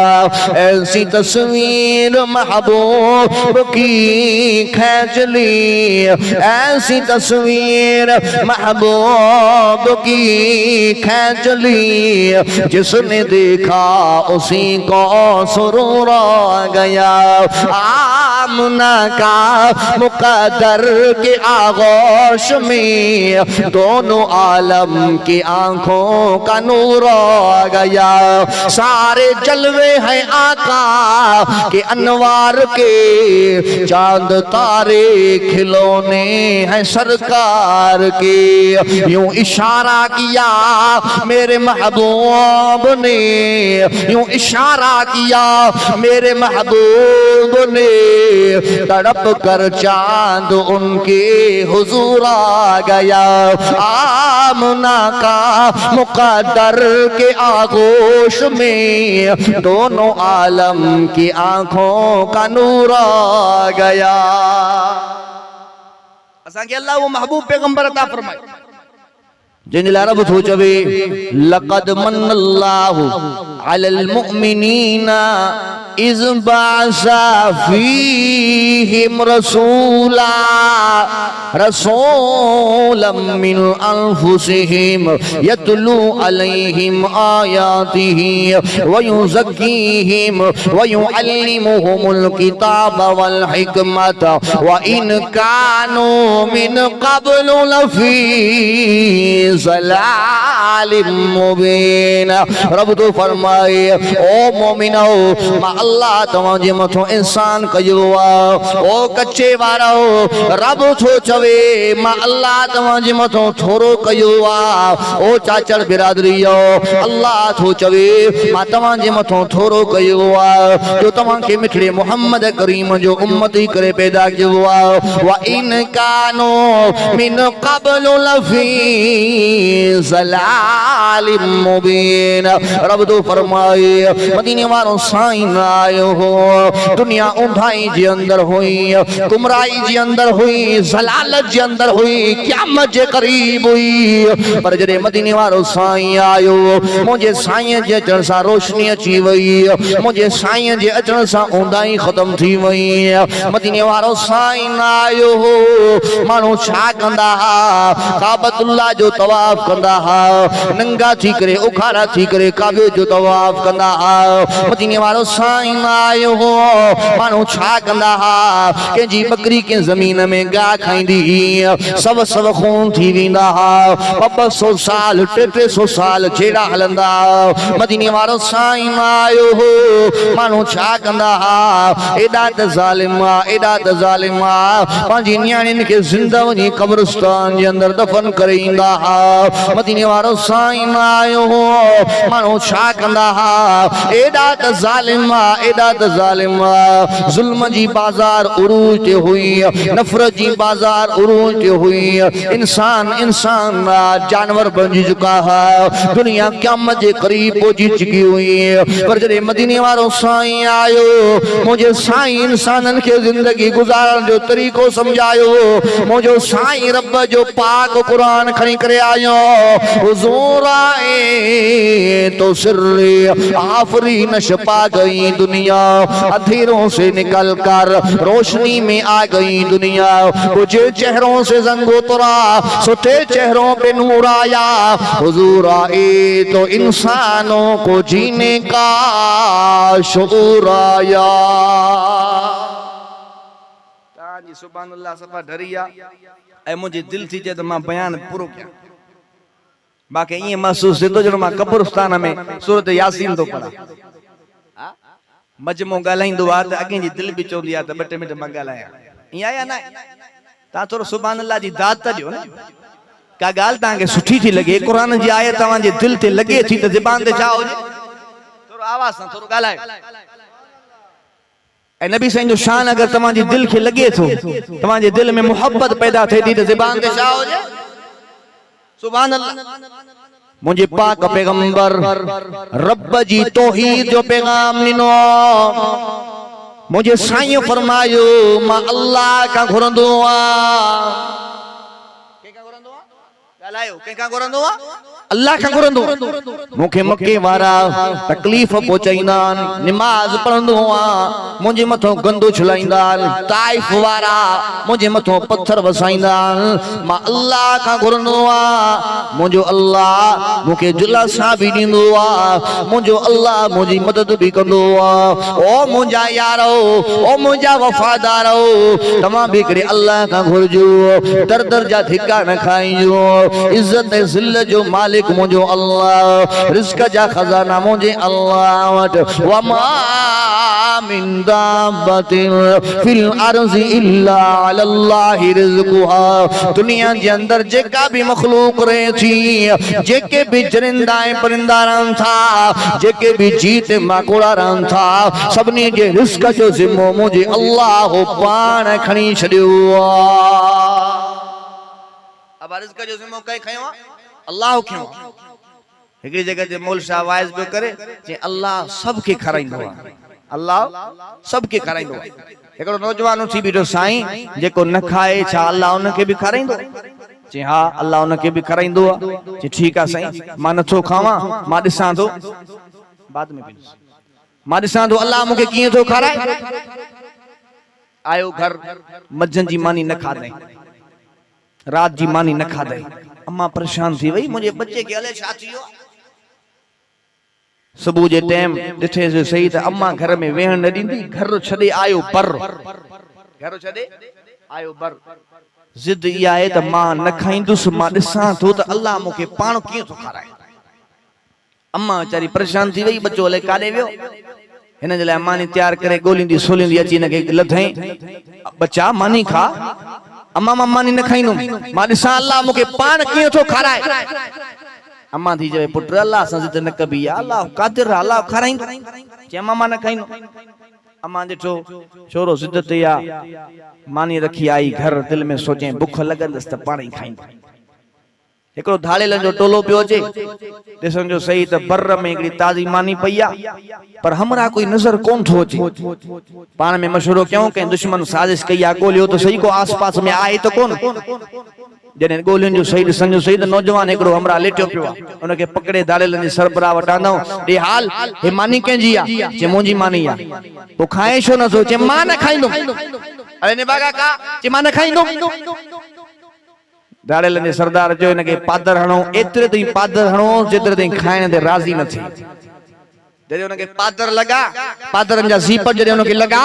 Speaker 1: ऐसी तस्वीर महबूब की खींच ली, ऐसी तस्वीर महबूब की खींच ली, जिसने देखा उसी को सुरूर आ गया। आमना का मुक़द्दर के आगोश में दोनों आलम की आंखों का नूर आ गया। सारे जलवे हैं आका के अनवार के, चांद तारे खिलौने हैं सरकार के। यूं इशारा किया मेरे महबूब ने, यूं इशारा किया मेरे महबूब ने, तड़प कर चांद उनके हुजूर आ गया। आमना का मुक़द्दर के आगोश में दोनों आलम की आंखों का नूर आ गया। असांखे अल्लाह वो महबूब पैगंबर अता फरमाए जिन लाइ रब थो चवे, लक़द मन्नल्लाहु अलल मुमिनीना इज़ बासा फीहिम रसूला रसूलम मिन अनफुसिहिम यतलू अलैहिम आयातिही व युज़क्कीहिम व युअल्लिमुहुमुल किताब वल हिकमत व इन कानू मिन क़ब्लु लफ़ी ज़लालिम मुबीन। रब तो फरमाए ओ मोमिनो मां अल्लाह तव्हांजे मथो इंसान कयो आ। ओ कच्चे वारो रब थो चवे मां अल्लाह तव्हांजे मथो थोरो कयो आ। ओ चाचड़ बिरादरीयो अल्लाह थो चवे मां तव्हांजे मथो थोरो कयो आ जो तव्हांखे मिठड़े मोहम्मद करीम जो उम्मती करे पैदा कयो आ। व इन कानो मिन क़ब्लु लफ़ी ज़लालिम मुबीन। रब तो फरमाए मदीने वारो साईं आयो हो दुनिया उंधाई जे अंदर हुई गुमराही जे अंदर हुई ज़लालत जे अंदर हुई क़यामत जे करीब हुई पर जॾहिं मदीने वारो साईं आयो मुंहिंजे साईं जे अचण सां रोशनी अची वई मुंहिंजे साईं जे अचण सां उंधाई ख़त्म थी वई। मदीने वारो साईं आयो हो माण्हू छा कंदा हा काबतुल्लाह जो तवाफ कंदा हा नंगा थी करे उखाड़ा थी करे काबे जो तवाफ कंदा हा। मदीने वारो साईं आयो हो माण्हू छा कंदा हा कंहिंजी बकरी के ज़मीन में गाह खाईंदी सब खून थी वेंदा हा 200 साल 300 साल जेड़ा हलंदा। मदीने वारो साईं आयो हो माण्हू छा कंदा हा एॾा त ज़ालिम पंहिंजी नियाणियुनि खे ज़िंदा वञी कब्रिस्तान जे अंदर दफ़न करे ईंदा हा। मदीने वारो साईं आयो हो माण्हू छा कंदा हा एॾा त ज़ालिम ज़ुल्म जी बाज़ार उरूज ते हुई नफ़रत जी बाज़ार उरूज ते हुई इंसान जानवर बणिजी चुका है दुनिया क़यामत जे करीब पहुंची चुकी हुई पर जॾहिं मदीने वारो साईं आयो मुंहिंजे साईं इंसाननि खे ज़िंदगी गुज़ारण जो तरीक़ो सम्झायो। मुंहिंजो साईं रब जो पाक क़ुरान खणी करे आयो हुज़ूर आए तो सिर्रे आफरीन छपा गई दुनिया अंधेरों से निकल कर रोशनी में आ गई दुनिया कुछ चेहरों से जंग उतरा सुटे चेहरों पे नूर आया हुजूर आए तो इंसानों को जीने का शऊर आया। सुभान अल्लाह सफ़ा डरिया ऐं मुंहिंजी दिलि थी चए त मां बयान पूरो कयां बाक़ी ईअं महसूस थिए थो ॼणो मां कब्रिस्तान में सूरत यासीन थो पढ़ां मजमो ॻाल्हाईंदो आहे त अॻे जी दिलि बि चवंदी आहे त 2 मिंट मां ॻाल्हायां ईअं आहे या न तव्हां थोरो सुभान अल्लाह जी दाद था ॾियो न का ॻाल्हि तव्हांखे सुठी थी लॻे क़ुरान जी आयत तव्हांजे दिलि ते लॻे थी त ज़बान ते छा हुजे थोरो आवाज़ सां थोरो ॻाल्हायो ऐं नबी साईं जो शान अगर तव्हांजी दिलि खे लॻे थो तव्हांजे दिलि में मोहब्बत पैदा थिए थी त ज़बान ते छा हुजे सुभान अल्लाह। मुझे पाक पैगंबर रब जी तौहीद जो पैगाम ॾिनो मुझे साईं फरमायो मां अल्लाह का घुरंदो आहियां ॻाल्हायो कंहिंखां घुरंदो आहियां अल्लाह का घुरंदो मूंखे मके वारा तकलीफ़ पहुचाईंदा नमाज पढ़ंदो आहियां मुंहिंजे मथो गंदो छलाईंदा ताइफ वारा मुंहिंजे मथो पत्थर वसाईंदा मां अल्लाह का घुरंदो आहियां मुंहिंजो अल्लाह मूंखे जुलासा बि ॾींदो आहे मुंहिंजो अल्लाह मुंहिंजी मदद बि कंदो आहे। ओ मुंहिंजा यारो ओ मुंहिंजा वफ़ादारो तव्हां बि हिकिड़े अल्लाह का घुरजो दर दर जा धिका न खाइजो इज्जत ऐं ज़िल्लत जो मालिक मुझो अल्लाह रिज़्क़ जा खजाना मुझे अल्लाह वट वमा मिन दाब्बतिन फिल अर्ज़ि इल्ला अलल्लाहि रिज़्क़ुहा दुनिया जे अंदर जेका भी मखलूक रहे थी जेके भी चरिंदा ऐं परिंदा रहन था जेके भी जीत माकोड़ा रहन था सभिनी जे रिज़्क़ जो ज़िम्मो मुझे अल्लाह पाण खणी छॾियो अब रिज़्क़ जो ज़िम्मो कई खयो अल्लाह खयो हिकड़ी जगह जे मौल शाह वाइज पियो करे जे अल्लाह सबके खाराईंदो आहे अल्लाह सबके खाराईंदो आहे। हिकड़ो नौजवान थी बीठो साईं जेको न खाए छा अल्लाह उनके भी खाराईंदो जे हा अल्लाह उनके भी खाराईंदो आहे जे ठीक आहे साईं मां नथो खावां मां ॾिसां थो बाद में मां ॾिसां थो अल्लाह मूंखे कीअं थो खाराए। आयो घर, मंझंदि जी मानी न खाधई, रात जी मानी न खाधई। अम्मा परेशान थी वई, मुंहिंजे बच्चे खे अलाए छा थी वियो। सुबुह जे टाइम ॾिठे सही त अम्मा घर में वेहण न ॾींदी, घर छॾे आयो पर, घर छॾे आयो बर। जिद इहा आहे त मां न खाईंदुसि, मां ॾिसां थो त अल्लाह मूंखे पाण कीअं थो खाराए। अम्मा वीचारी परेशान थी वई, बच्चो अलाए काॾे वियो। हिन जे लाइ मानी तैयार करे ॻोल्हींदी सोलींदी अची हिनखे लथई, बच्चा मानी खा। अम्मा मां मानी न खाईंदुमि, मां ॾिसां अल्लाह मूंखे पाण कीअं थो खाराए। अम्मा थी चवे पुट अल्लाह सां जिद न कबी आहे, अल्लाह क़ादिर आहे, अल्लाह खाराईंदो। चए मां न खाईंदुमि। अम्मा ॾिठो छोरो जिद ते आहे, मानी रखी आई घर, दिल में सोचे बुख लॻंदसि त पाण ई खाईंदो। हिकिड़ो धाड़ेलनि जो टोलो पियो अचे, ॾिसण जो सही त बर में हिकिड़ी ताज़ी मानी पई आहे, पर हमरा कोई नज़र कोन थो अचे। पाण में मशवरो कयूं, कंहिं दुश्मन साज़िश कई आहे, ॻोल्हियो त सही को आस पास में आहे त कोन। जॾहिं ॻोल्हियुनि जो सही ॾिसण जो सही त नौजवान हिकिड़ो हमरा लेटियो पियो आहे, उनखे पकड़े धाड़ेलनि जी सरबराह वटांदऊं, ॾे हाल हे मानी कंहिंजी आहे? चए मुंहिंजी मानी आहे। पोइ खाए छो नथो? चए मां न खाईंदुमि। अरे निभागा का? चए मां न खाईंदुमि। धाड़ेलनि जे सरदार जो हिनखे पादर हणो, एतिरे ताईं पादर हणो जेतिरे ताईं खाइण ते राज़ी न थिए। जॾहिं हुनखे पादर लॻा, पादरनि जा ज़ीप जॾहिं हुनखे लॻा,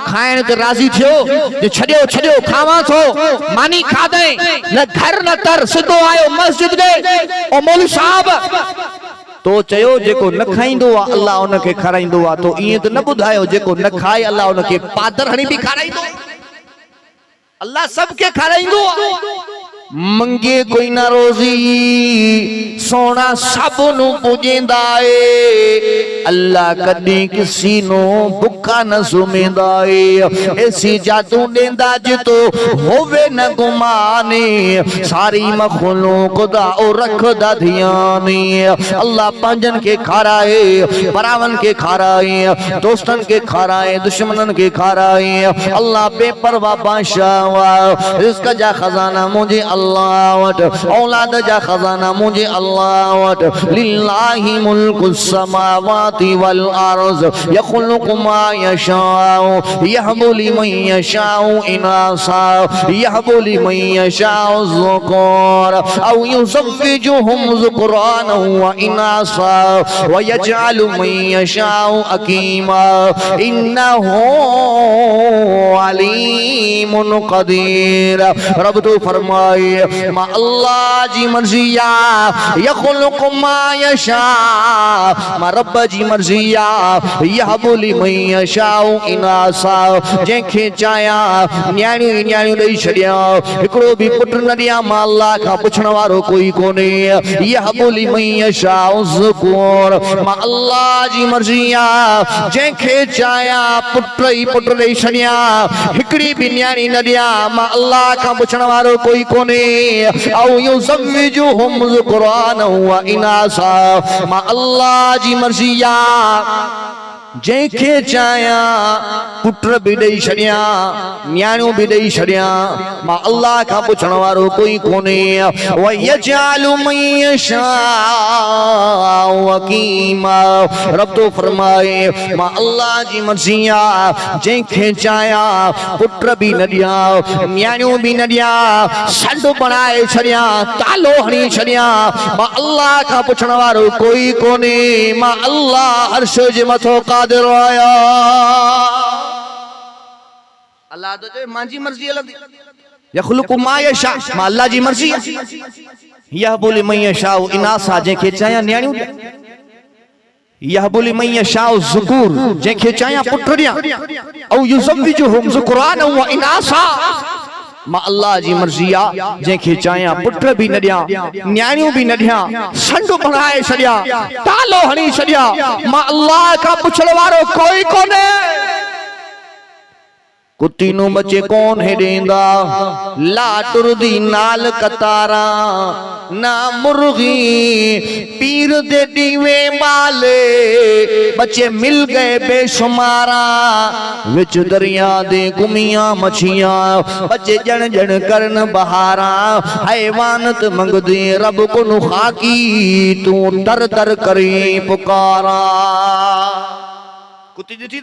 Speaker 1: खाइण ते राज़ी थियो, जे छॾियो छॾियो खावां थो। मानी खाधई, न घर न तर, सिधो आयो मस्जिद ॾे। ओ मौलवी साहब, तो चयो जेको न खाईंदो आहे अल्लाह हुनखे खाराईंदो आहे, तो ईअं त न ॿुधायो जेको न खाए अल्लाह हुनखे पादर हणी बि खाराईंदो। अल्लाह सबके खाराईंदो आहे। मंगे कोई ना रोज़ी, सोना सबनू पुजेंदा है। अल्लाह कदी किसी नो भुखा न सुमेंदा है। ऐसी जादू देंदा जितो होवे न गुमाने, सारी मखलूक दा ओ रखदा ध्यानी। अल्लाह पंजन के खाराए, परावन के खाराए, दोस्तन के खाराए, दुश्मनन के खाराए। अल्लाह बेपरवाह बादशाह, रिज़्क़ जा खजाना मुझे अल्लाह वट, औलाद जा खजाना मुझे अल्लाह वट। लिल्लाहि मुल्कुस समावाति वल अर्ज़, यख़्लुक़ु मा यशाउ, यहबु लिमन यशाउ इनासा, यहबु लिमन यशाउ ज़ुकुर, औ युज़व्विजुहुम ज़ुकुरानन व इनासा, व यजअलु मन यशाउ अकीमा, इन्नहु अलीमुन क़दीर। रब तो फरमाए मां अल्लाह जी मर्ज़ी आहे, यख़्लुक़ु मा यशा, मां रब जी मर्ज़ी आहे, यहबु लिमन यशाउ इनासा, जंहिंखे चाहियां न्याणियूं न्याणियूं ॾेई छॾियां, हिकिड़ो बि पुटु न ॾियां, मां अल्लाह खां पुछण वारो कोई कोन्हे। यहबु लिमन यशाउ ज़ुकुर, मां अल्लाह जी मर्ज़ी आहे, जंहिंखे चाहियां पुट ई पुट ॾेई छॾियां, हिकिड़ी बि न्याणी न ॾियां, मां अल्लाह खां पुछण वारो कोई कोन्हे। औ युज़व्विजुहुम ज़ुकुरानन व इनासा, मां अल्लाह जी मर्ज़ी आहे, जंहिंखे चाहियां पुट बि ॾेई छॾियां, न्याणियूं बि ॾेई छॾियां, मां अल्लाह खां पुछण वारो कोई कोन्हे। व यजअलु मन यशाउ अकीमा, रब तो फरमाए मां अल्लाह जी मर्ज़ी आहे, जंहिंखे चाहियां पुट बि न ॾियां, न्याणियूं बि न ॾियां, संड बणाए छॾियां, तालो हणी छॾियां, मां अल्लाह खां पुछण वारो कोई कोन्हे। मां अल्लाह अर्श जे मथो कादिर आया। अल्लाह तो चए मांजी मर्ज़ी हलंदी, यख़्लुक़ु मा यशा, मां अल्लाह जी मर्ज़ी आहे। यहबु लिमन यशाउ इनासा, जंहिंखे चाहियां न्याणियूं ॾियां, यहबु लिमन यशाउ ज़ुकुर, जंहिंखे चाहियां पुट ॾियां, औ युज़व्विजुहुम ज़ुकुरानन व इनासा, मां अल्लाह जी मर्ज़ी आहे, जंहिंखे चाहियां पुट बि न ॾियां, न्याणियूं बि न ॾियां, संड बणाए छॾियां, तालो हणी छॾियां, मां अल्लाह खां पुछण वारो कोई कोन्हे। कुत्ती नूं बचे कौन है ॾींदा, ला टुरदी नाल कतारा, ना मुर्गी पीर दे दीवे बाले, बच्चे मिल गए बेशुमारा, विच दरिया दे गुमियां मछियां, बच्चे जण जण करन बहारा, हैवानत मंगदे रब को नु खाकी, तू दर दर करे पुकारा। कुत्ती ॾिठी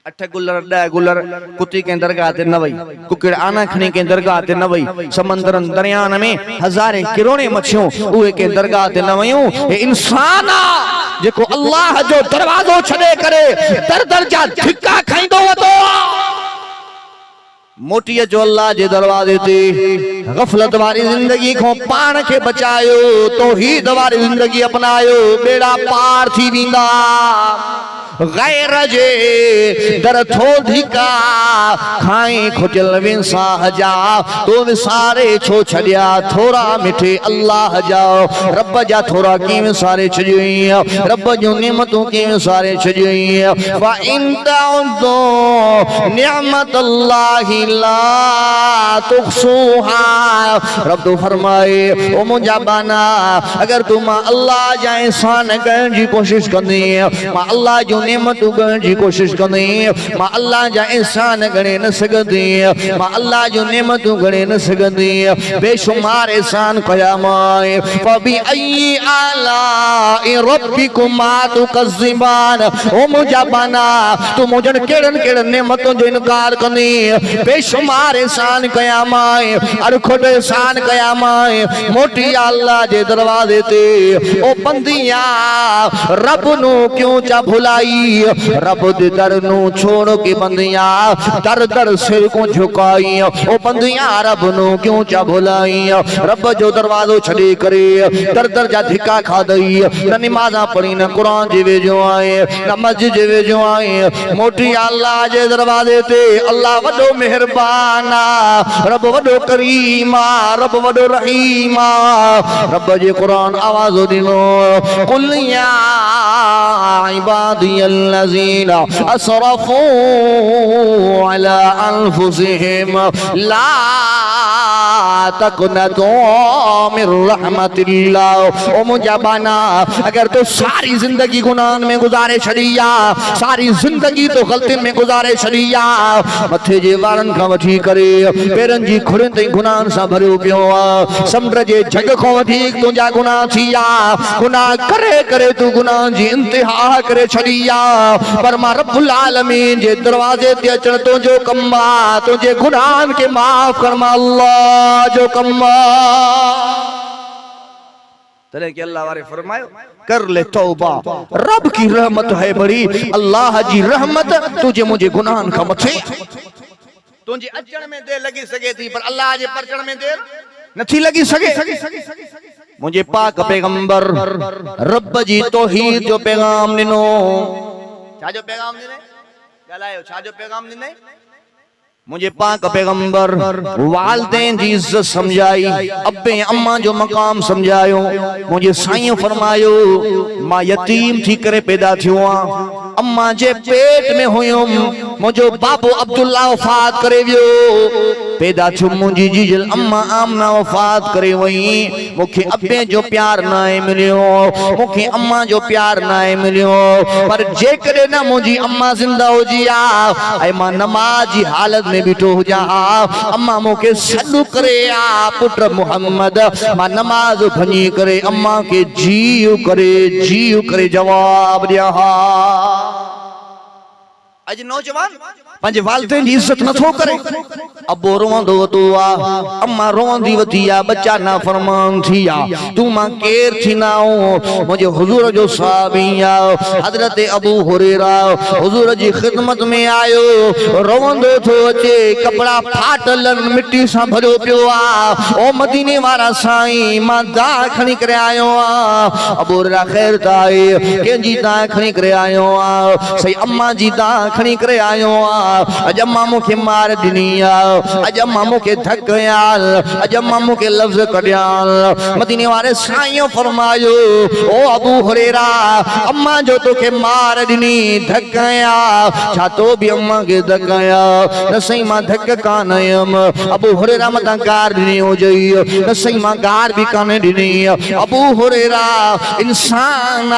Speaker 1: अथव 8 गुलर 10 गुलर कुत्ती के दरगाह ते न वई कुकड़ आना खणी के दरगाह ते न वई समंदरन दरियान में हजारे किरोड़े मछियूं उहे के दरगाह ते न वयूं हे इंसान जेको अल्लाह जो दरवाजो छॾे करे दर दर जा धिका खाईंदो वतो मोटी जो अल्लाह जे दरवाजे ते गफलत वारी जिंदगी को पान के बचायो तौहीद वारी जिंदगी अपनायो बेड़ा पार थी वेंदा गैर जे दर थो धिका खाई खुजल विंसा जा तो विसारे छो छड़िया थोड़ा मिठे अल्लाह जा रब जा थोड़ा की विसारे छड़ियोई रब जो नेमतों की विसारे छड़ियोई व इन तउदो निअमत अल्लाह ला तुखसूहा रब तो फरमाए ओ मुंजा बाना अगर तू मां अल्लाह जा एहसान करण जी कोशिश कंदी मां अल्लाह जो नेमतूं करण जी कोशिश कंदी मां अल्लाह जा एहसान गणे न सघंदी मां अल्लाह जो नेमतूं गणे न सघंदी बेशुमार एहसान कया मां फबी अई आला रब्बिकुमा तुकज़िबान ओ मुंजा बाना तू मुंजन केड़न केड़न नेमतुन जो इनकार कंदी बेशुमार एहसान कया मां अड़खोट एहसान कया मां मोटी अल्लाह जे दरवाजे ते ओ बंदिया रब नु क्यों चा भुलाई रब दे दर नु छोड़ के बंदिया दर दर सिर को झुकाई ओ बंदिया रब नु क्यों चा भुलाई रब जो दरवाजो छड़े करे दर दर जा धिका खा दई न नमाज़ा पढ़ी न कुरान जे वेजो आए न मस्जिद जे वेजो आए मोटी अल्लाह जे दरवाजे ते अल्लाह वडो मेहरबाना रब वडो करीमा रब वडो रहीमा रब जे कुरान आवाज़ो दिनो कुल या इबादियल्लज़ीना असरफू अला अनफुसिहिम ला तक़नतू मिर रहमतिल्लाह ओ मुंजा बाना अगर तो सारी जिंदगी गुनाहन में गुजारे छड़िया सारी जिंदगी तो गलती में गुजारे छड़िया मथे जे वारन का वठी करे पेरन जी खुड़न ते गुनाहन सा भरियो पियो समुंड जे जग को वधीक तुंजा गुनाह थिया गुनाह करे करे तू गुनाह जी इंतहा करे छड़िया पर मां रब्बुल आलमीन जे दरवाजे ते अचण तो जो कम्मा तुझे गुनाहन के माफ कर मां अल्लाह जो कम्मा तरह के अल्लाह वारे फरमायो कर ले तौबा रब की रहमत है बड़ी अल्लाह जी रहमत तुझे मुझे गुनाहन का मथे तुझे अचण में देर लगी सके थी पर अल्लाह जे परचण में देर नथी लगी सके मुझे पाक पैगंबर रब जी तौहीद जो पैगाम दिनो छा जो पैगाम दिने गलायो छा जो पैगाम दिने मुझे पाक पैगंबर वालदेन जी इज्जत समझाई अब्बे अम्मा जो मकाम समझायो मुझे साईं फरमायो मां यतीम थी करे पैदा थियो अम्मा जे पेट में हुयुम मुझो बाबू अब्दुल्ला वफात करे वियो पैदा थियो मुंजी जीजल अम्मा आमना वफात करे वई मुखे अब्बे जो प्यार नाए मिलियो मुखे अम्मा जो प्यार नाए मिलियो पर जे करे ना मुंजी अम्मा जिंदा हो जिया ऐ मां नमाज जी हालत में बिठो हो जा अम्मा मुके सल्लू करे आ पुत्र मोहम्मद मां नमाज भनी करे अम्मा के जीव करे जवाब दिया अज नौजवान पंहिंजे वालिदैन जी इज्जत नथो करे अबो रोवंदो वतो आ अम्मा रोवंदी वती आ बच्चा ना फरमान थी आ तू मां केर थी ना हो मुझे हुजूर जो सहाबी आ हजरत अबू हुरैरा हुजूर जी खिदमत में आयो रोवंदो थो अचे कपड़ा फाटल मिट्टी सा भरियो पियो आ ओ मदीने वारा साईं मां दा खणी करे आयो आ अबू हुरैरा खैर ताए केंजी दा खणी करे आयो आ सही अम्मा जी दा खणी करे आयो आ अज अम्मा मुखे मार दिनी आ अज अम्मा मुखे धक याल अज अम्मा मुखे लफ्ज कढियाल मदीने वारे साईं फरमायो ओ अबू हुरैरा अम्मा जो तोखे मार दिनी धक या छा तो भी अम्मा के धक या न सही मां धक कान आयम अबू हुरैरा मता गार दिनी हो जई न सही मां गार भी कान दिनी अबू हुरैरा इंसान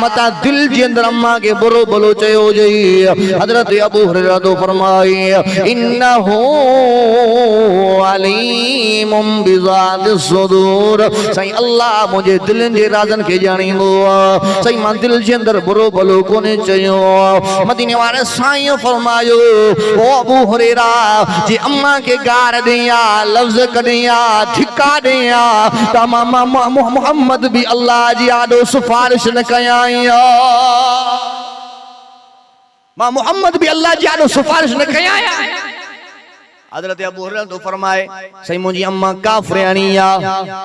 Speaker 1: मता दिल जे अंदर अम्मा के बुरो भलो चयो जई हजरत अबू हुरैरा तो फरमाए इन्नहु अलीमुम बिज़ातिस सुदूर। सही अल्लाह मुझे दिलनि जे राज़नि खे ॼाणींदो आहे। सही मां दिल जे अंदर बुरो भलो कोन्हे चयो। मदीने वारे साईं फरमायो ओ अबू हुरैरा जे अम्मा के गार ॾिया लफ्ज़ कढिया धिका ॾिया त मां मोहम्मद भी अल्लाह जी आॾो सिफारिश न कयाई। मां मोहम्मद भी अल्लाह जी आॾो सिफारिश न कयाई। हजरत अबू हुरैरा तो फरमाए सही मुझी अम्मा काफिरानी आ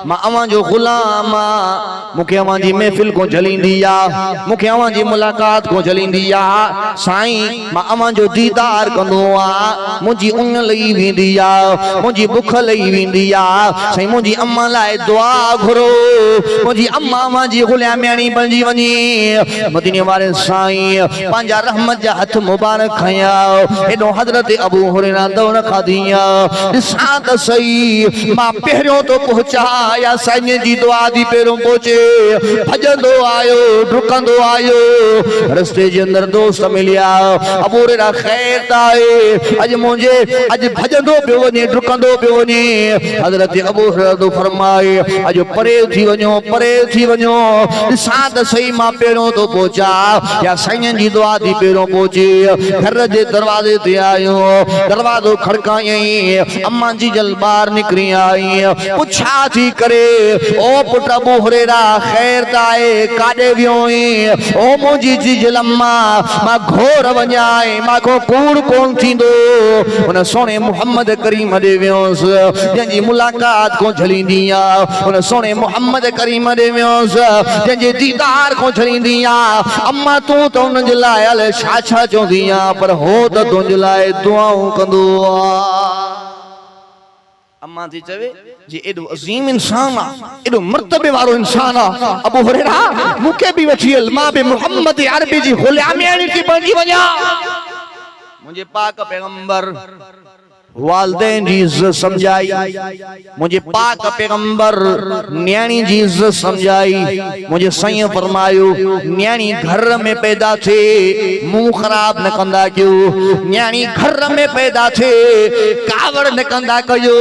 Speaker 1: मां अवां जो गुलाम आ मुखे अवां जी महफिल को झलींदी आ मुखे अवां जी मुलाकात को झलींदी आ। साईं मां अवां जो दीदार कंदो आ मुझी उन लई वेंदी आ मुझी भुख लई वेंदी आ। सही मुझी अम्मा लाए दुआ घुरो मुझी अम्मा अवां जी गुलामियानी बणजी वञे। मदीने वारे साईं पंहिंजा रहमत जा हथ मुबारक खया एडो हजरत अबू हुरैरा दौड़ खादी ॾिसां त सही मां पहिरियों तो पहुचा या साईं जी दुआ दी पहिरियों पहुचे भजंदो आयो डुकंदो आयो रस्ते जे अंदर दोस्त मिलिया अबू हुरैरा ख़ैर त आहे अॼु मुंहिंजे अॼु भजंदो पियो वञे डुकंदो पियो वञे। हज़रत अबू हुरैरा तो फरमाए अॼु परे थी वञो ॾिसां त सही मां पहिरियों तो पहुचा या साईं जी दुआ दी पहिरियों पहुचे। घर जे दरवाजे ते आयो दरवाजो खड़काई अम्मा जी जल बाहर निकरी आई पुछा थी करे ओ पुट अबू हुरैरा ख़ैर त आहे काॾे वियो ओ मुंहिंजी जी जल अम्मा मां घोर वञाए मां कूड़ कोन थींदो उन सोने मोहम्मद करीम ॾे वियोसि जंहिंजी मुलाकात को झलींदी आहे उन सोने मोहम्मद करीम ॾे वियोसि जंहिंजे दीदार को झलींदी आहे। अम्मा तूं त उन जे लाइ अलाए छा छा चवंदी आहे पर हो त तुंहिंजे लाइ दुआऊं कंदो आहे। अम्मा थी चवे जी एडो अजीम इंसान आ एडो मर्तबे वारो इंसान आ अबू हुरैरा मुके भी वठी हल मां भी मोहम्मद अरबी जी गुलामियानी थी बणजी वञा। मुझे पाक पैगंबर वालदैन जी इज्जत समझाई मुझे पाक पैगंबर न्याणी जी इज्जत समझाई। मुझे साईं फरमायो न्याणी घर में पैदा थे मुंह खराब न कंदा कयो न्याणी घर में पैदा थे कावड़ न कंदा कयो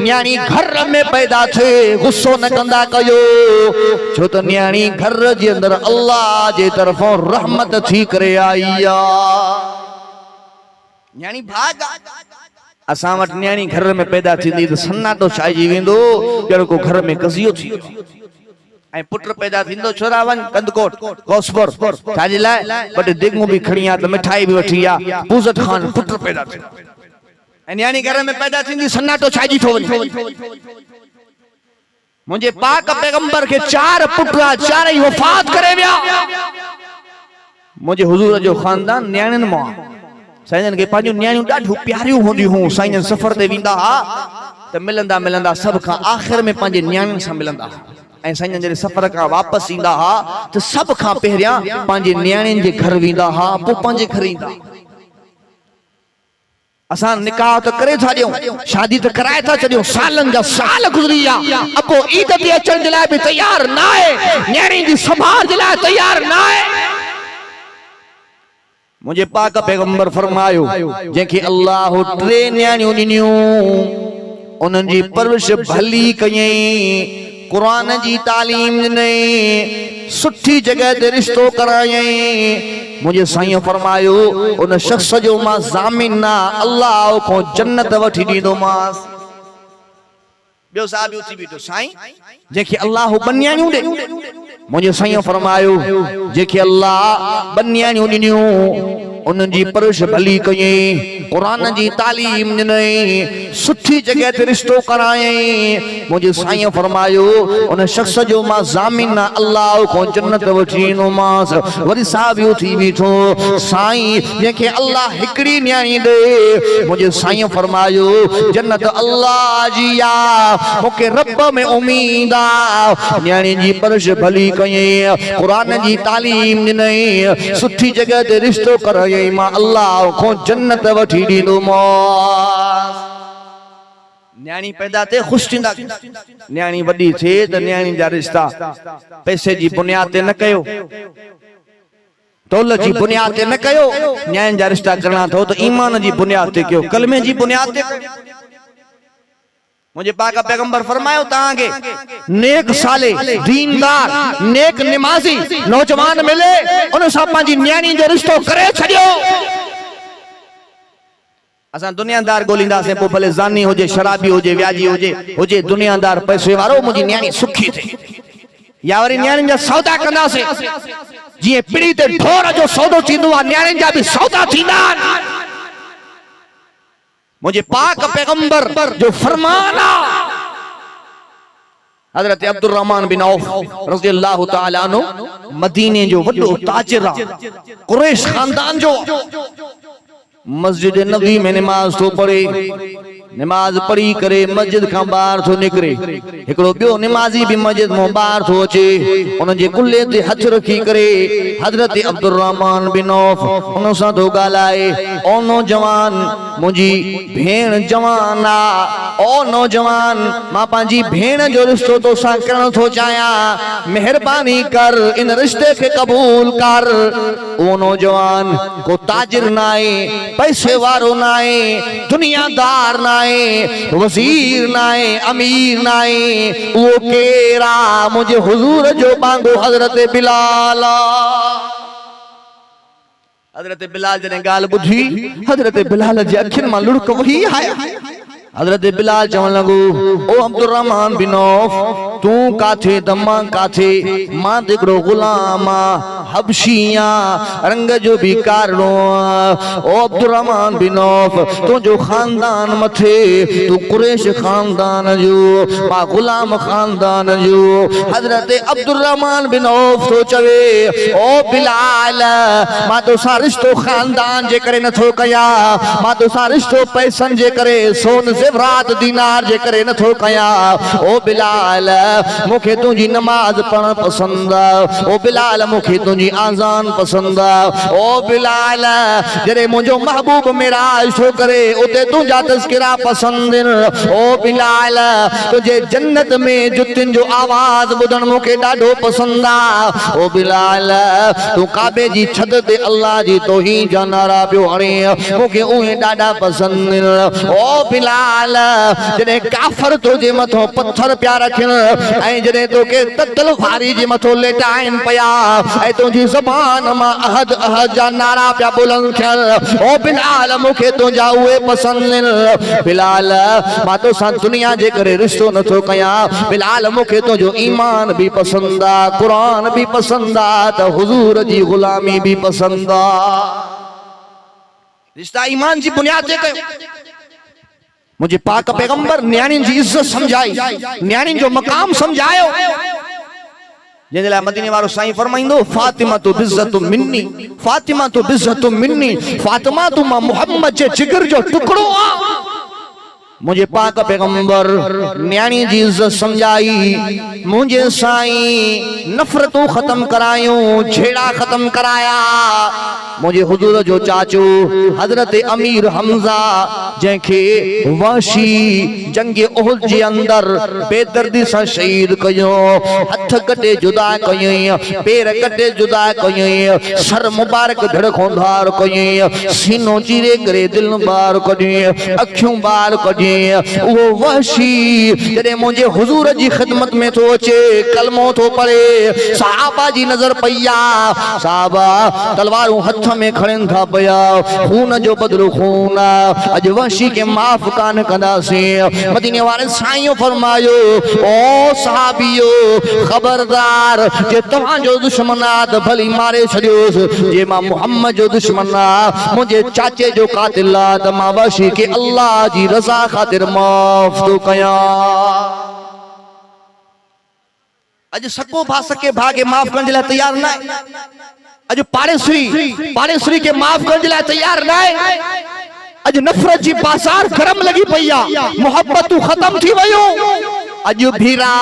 Speaker 1: न्याणी घर में पैदा थे गुस्सो न कंदा कयो छो त न्याणी घर जे अंदर अल्लाह जे तरफों रहमत थी करे आई आ। न्याणी भाग असां वटि न्याणी घर में पैदा थींदी त सन्नाटो छाइजी वेंदो ॼण को घर में कज़ियो थी ऐं पुट पैदा थींदो छोरा वञ कंदकोट गौसपुर छाजे लाइ ॿ टे दिगूं बि खणी आ त मिठाई बि वठी आ पूज़त खान पुट पैदा थींदो ऐं न्याणी घर में पैदा थींदी सन्नाटो छाइजी थो वञे। मुंहिंजे पाक पैगंबर खे 4 पुट चारई वफ़ात करे विया। मुंहिंजे हुजूर जो खानदान न्याणियुनि मां साईं के पांजो न्याणियूं ॾाढियूं प्यारियूं हूंदियूं हुयूं। साईं सफ़र ते वेंदा हा त मिलंदा सभ खां आख़िर में पंहिंजे न्याणियुनि सां मिलंदा ऐं साईं जॾहिं सफ़र खां वापसि ईंदा हा त सभ खां पहिरियां पंहिंजे न्याणियुनि जे घर वेंदा हा पोइ पंहिंजे घर ईंदा। असां निकाह त करे था ॾियूं शादी त कराए था छॾियूं सालनि जा साल गुज़री विया अको ईद ते अचण जे लाइ बि तयार न आहे न्याणी जी संभाल जे लाइ तयार न आहे। मुझे पाक पैगंबर फरमायो जंहिंखे अल्लाह 3 न्याणियूं ॾिनियूं उन्हनि जी परवरिश भली कयई कुरान जी तालीम ॾिनई सुठी जगह ते रिश्तो करायई। मुझे साईं फरमायो उन शख्स जो मां ज़ामिन ना अल्लाह को जन्नत वठी ॾींदोमांस। ॿियो साहब उथी बीठो साईं जंहिंखे अल्लाह 2 न्याणियूं ॾे मुझे साईं फरमायो जेके अल्लाह 2 न्याणियूं ॾिनियूं उन्हनि जी परवरिश भली कयई कुरान जी तालीम ॾिनई सुठी जगह ते रिश्तो करायई। मुझे साईं फरमायो उन शख्स जो मां ज़ामिन ना अल्लाह को जन्नत वठी ॾींदोमांस। वरी साहब उथी बीठो साईं जंहिंखे अल्लाह हिकिड़ी न्याणी ॾे मुझे साईं फरमायो जन्नत अल्लाह जी आ मूंखे रब में उम्मीद आ। न्याणी जी परवरिश भली कयई कुरान जी तालीम ॾिनई सुठी जगह ते रिश्तो करायई मां अल्लाह को जन्नत वठी ॾींदोमांस। न्याणी पैदा थे खुश थींदा न्याणी वॾी थिए त न्याणी जा रिश्ता पैसे जी बुनियाद ते न कयो दौलत जी बुनियाद ते न कयो, न्याय जा रिश्ता करना थो तो ईमान जी बुनियाद ते कयो, कलमे जी बुनियाद ते कयो। मुझे पाक पैगंबर फरमायो तांगे नेक साले दीनदार नेक निमाजी नौजवान मिले उन सां पंहिंजी न्याणी जो रिश्तो करे छॾियो। असां दुनियादार ॻोल्हींदासीं, पोइ भले ज़ानी हुजे, शराबी हुजे, व्याजी हुजे दुनियादार पैसे वारो, मुंहिंजी न्याणी सुखी थिए। या वरी न्याणियुनि जा सौदा कंदासीं, जीअं पीढ़ी ते ढोर जो सौदो थींदो आहे, न्याणियुनि जा बि सौदा थींदा आहिनि। मुझे पाक पैगंबर जो फरमान हजरत अब्दुल रहमान बिन औफ रज़ी अल्लाह तआला अन्हु मदीने जो वॾो ताजिर आहे, कुरैश खानदान जो। मस्जिद नबी में नमाज तो पढ़े, नमाज पढ़ी करे मस्जिद का बाहर थो निकरे, हिकड़ो बियो नमाजी भी मस्जिद में बाहर थो अचे, उन जे कुल्ले ते हथ रखी करे हजरत अब्दुल रहमान बिन औफ उन सां थो ॻाल्हाए, ओ नौजवान मुंहिंजी भेण जवान आ, ओ नौजवान मां पंहिंजी भेण जो रिश्तो तोसां करण थो चाहियां, मेहरबानी कर इन रिश्ते खे कबूल कर। ओ नौजवान को ताजिर ना आहे, पैसे वारो ना आहे, दुनियादार ना आहे, वजीर ना आहे, अमीर ना आहे, वो केरा मुझे हुजूर जो बांगो हजरत बिलाल। हजरत बिलाल जने गाल बुधी, हजरत बिलाल जे अखिन मां लुढ़क वही आया। हजरत बिलाल चवण लगो, ओ अब्दुल रहमान बिन औफ तू काथे दमा काथे, मां हिकड़ो गुलाम हबशिया रंग जो भी कारणो। ओ अब्दुल रहमान बिन औफ तुझो खानदान मथे, तू कुरैश खानदान जो, मां गुलाम खानदान जो। हजरत अब्दुल रहमान बिन औफ तो चवे, ओ बिलाल मां तो सा रिश्तो खानदान जे करे नथो कया, मां तो सा रिश्तो पैसन जे करे सोन जेवरात दीनार जे करे नथो कया। ओ बिलाल मुखे तुझी नमाज पढ़ण पसंद आ, ओ बिलाल मुखे तुझी आजान पसंद आ, ओ बिलाल जरे मुझो महबूब मेराज छो करे उते तुझा तज़किरा पसंद। ओ बिलाल तुझे जन्नत में जुतिन जो आवाज बुधन मुखे ॾाढो पसंद आ। ओ बिलाल तू काबे जी छत ते अल्लाह जी तौहीद जा नारा पियो हणे, मुखे उहे ॾाढा पसंद। ओ बिलाल जने काफर तुझे मथो पत्थर प्या रखन, ऐं जने तोके तलवारी जे मथो लेटाइन पया, ऐं तुझी ज़बान मां अहद अहद जा नारा प्या बुलंद थियन। ओ बिलाल मुखे तुझा उहे पसंद। बिलाल मां तो सां दुनिया जे करे रिश्तो नथो कया, बिलाल मुखे तुझो ईमान भी पसंद आ, कुरान भी पसंद आ, त हुजूर जी गुलामी भी पसंद आ। रिश्ता ईमान जी बुनियाद ते कयो। मुझे पाक पैगंबर न्याणी जी इज्जत समझाई, न्याणी जो मकाम समझायो। जंहिंजे लाइ मदीने वारो साईं फरमाईंदो, फातिमा तो बिज़्ज़तु मिन्नी, फातिमा तो बिज़्ज़तु मिन्नी, फातिमा तू मां मोहम्मद जे जिगर जो टुकड़ो आ। मुझे पाक पैगंबर न्याणी जी इज्जत समझाई, मुझे साईं नफरतों खत्म करायूं, झेड़ा खत्म कराया। मुझे हुजूर जो चाचो हजरत अमीर हमजा जंहिंखे वहशी जंग उहुद जे अंदर बेदर्दी सां शहीद कयो, हथ कटे जुदा कयई, पेर कटे जुदा कयई, सर मुबारक धड़ खों धार कयई, सीनो चीरे करे दिल बार कढी, अखियूं बार कढी। वो वहशी जॾहिं मुंहिंजे हुजूर जी खिदमत में थो अचे, कलमो थो पढ़े, सहाबा जी नज़र पई आ, सहाबा तलवारूं हथ में खणनि था पया, खून जो बदलो खून आ, अॼु वहशी के माफ़ कान कंदासीं। मदीने वारे साईं फरमायो, ओ सहाबियो खबरदार, जे तव्हांजो दुश्मन आ त भली मारे छॾियोसि, जे मां मुहम्मद जो दुश्मन आ, मुंहिंजे चाचे जो कातिल आ, त मां वहशी के अल्लाह जी रज़ा खातिर माफ़ तो कया। अॼु सको भा सके भा के माफ़ करण जे लाइ तैयार न आहे। अॼु पाड़ेसरी के माफ़ करण जे लाइ तैयार न आहे। अॼु नफ़रत जी बाज़ार गरम लगी पई आ, मोहब्बतूं खत्म थी वयूं। अज भिरा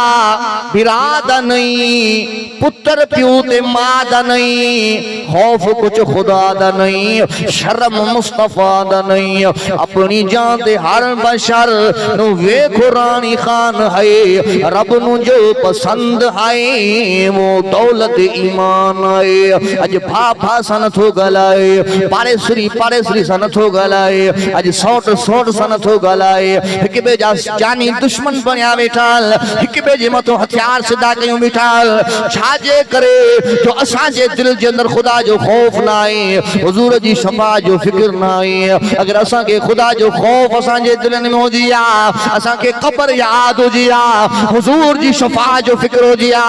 Speaker 1: भिरादा नहीं, पुत्र प्यू ते मां दा नहीं, खौफ कुछ खुदा दा नहीं, शर्म मुस्तफा दा नहीं। अपनी जान दे हर बशर नु वेखो रानी खान है, रब नु जो पसंद है वो दौलत ईमान है। अज भा सन थो गलाए, पारे श्री सन थो गलाए, अज सोट सन थो गलाए। हिक बे जा जानी दुश्मन बनिया वेठाल, हिक बे जे मथो हथियार सिधा कयूं वेठाल। छाजे करे जो असां जे दिल जे अंदर खुदा जो खौफ ना है, हुजूर जी शफा जो फिक्र ना है। अगर असां के खुदा जो खौफ असां जे दिलन में होजी आ, असां के कब्र याद होजी आ, हुजूर जी शफा जो फिक्र होजी आ।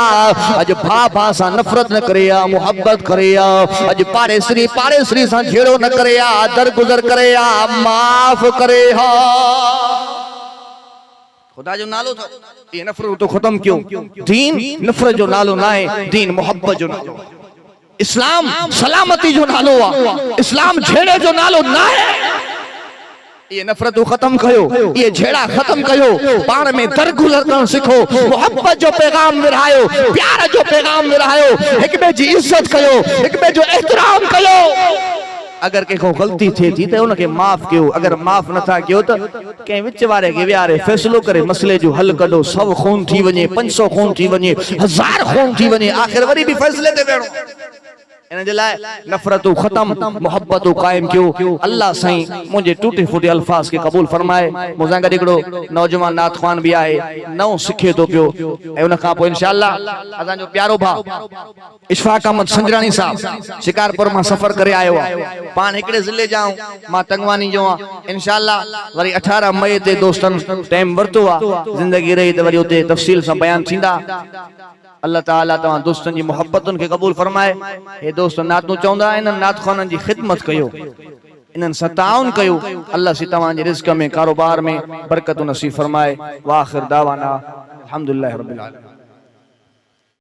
Speaker 1: अज भा सा नफरत न करे आ, मोहब्बत करे आ। अज पारे श्री सा झेड़ो न करे आ, दरगुजर करे आ, माफ करे हा। खुदा जो नालो था, ये नफरत तो खत्म क्यों? दीन नफरत जो नालो ना है, दीन मोहब्बत जो नालो। इस्लाम सलामती जो नालो आ, इस्लाम झेड़े जो नालो ना है। ये नफरत खत्म कयो, ये झेड़ा खत्म कयो, पाण में दरगुजर करण सिखो, मोहब्बत जो पैगाम विरहायो, प्यार जो पैगाम विरहायो, एक बे जी इज्जत कयो, एक बे जो एहतराम कयो। अगर को गलती थे थी तो उनके माफ कयो, अगर माफ न था कयो तो के विच वारे के वियारे फैसलो करे, मसले जो हल कढो। 100 खून थी वने, 500 खून थी वने, 1000 खून थी वने, आखिर वरी भी फैसले ते वेणो। इन जे लाए नफरत खत्म, मोहब्बत कायम कयो। अल्लाह साईं मुझे टूटे फूटे अल्फाज के कबूल फरमाए। मुझा गड हिकड़ो नौजवान नात ख़ान भी आए, नओ सिखे तो पियो, ऐं उन खां पोइ इंशाअल्लाह असां जो प्यारो भाउ इशफाक अहमद संजरानी साहब शिकारपुर मां सफर करे आयो आहे। पान हिकड़े ज़िले जा मां तंगवानी जो आ। इंशाअल्लाह वरी 18 मई ते दोस्तन टाइम वरतो आ, जिंदगी रही त वरी उते तफसील सां बयान थींदा। अल्लाह ताला तव्हां दोस्तन जी मोहब्बतुन के कबूल फरमाए। हे दोस्त नातू चवंदा आहिनि, नात ख़ाननि जी खिदमत कयो, इन्हनि सां ताउन कयो। अल्लाह सी तव्हां जे रिज़्क़ में, कारोबार में बरकत नसीब फरमाए। वाखिर दावाना अल्हम्दुलिल्लाहि रब्बिल आलमीन।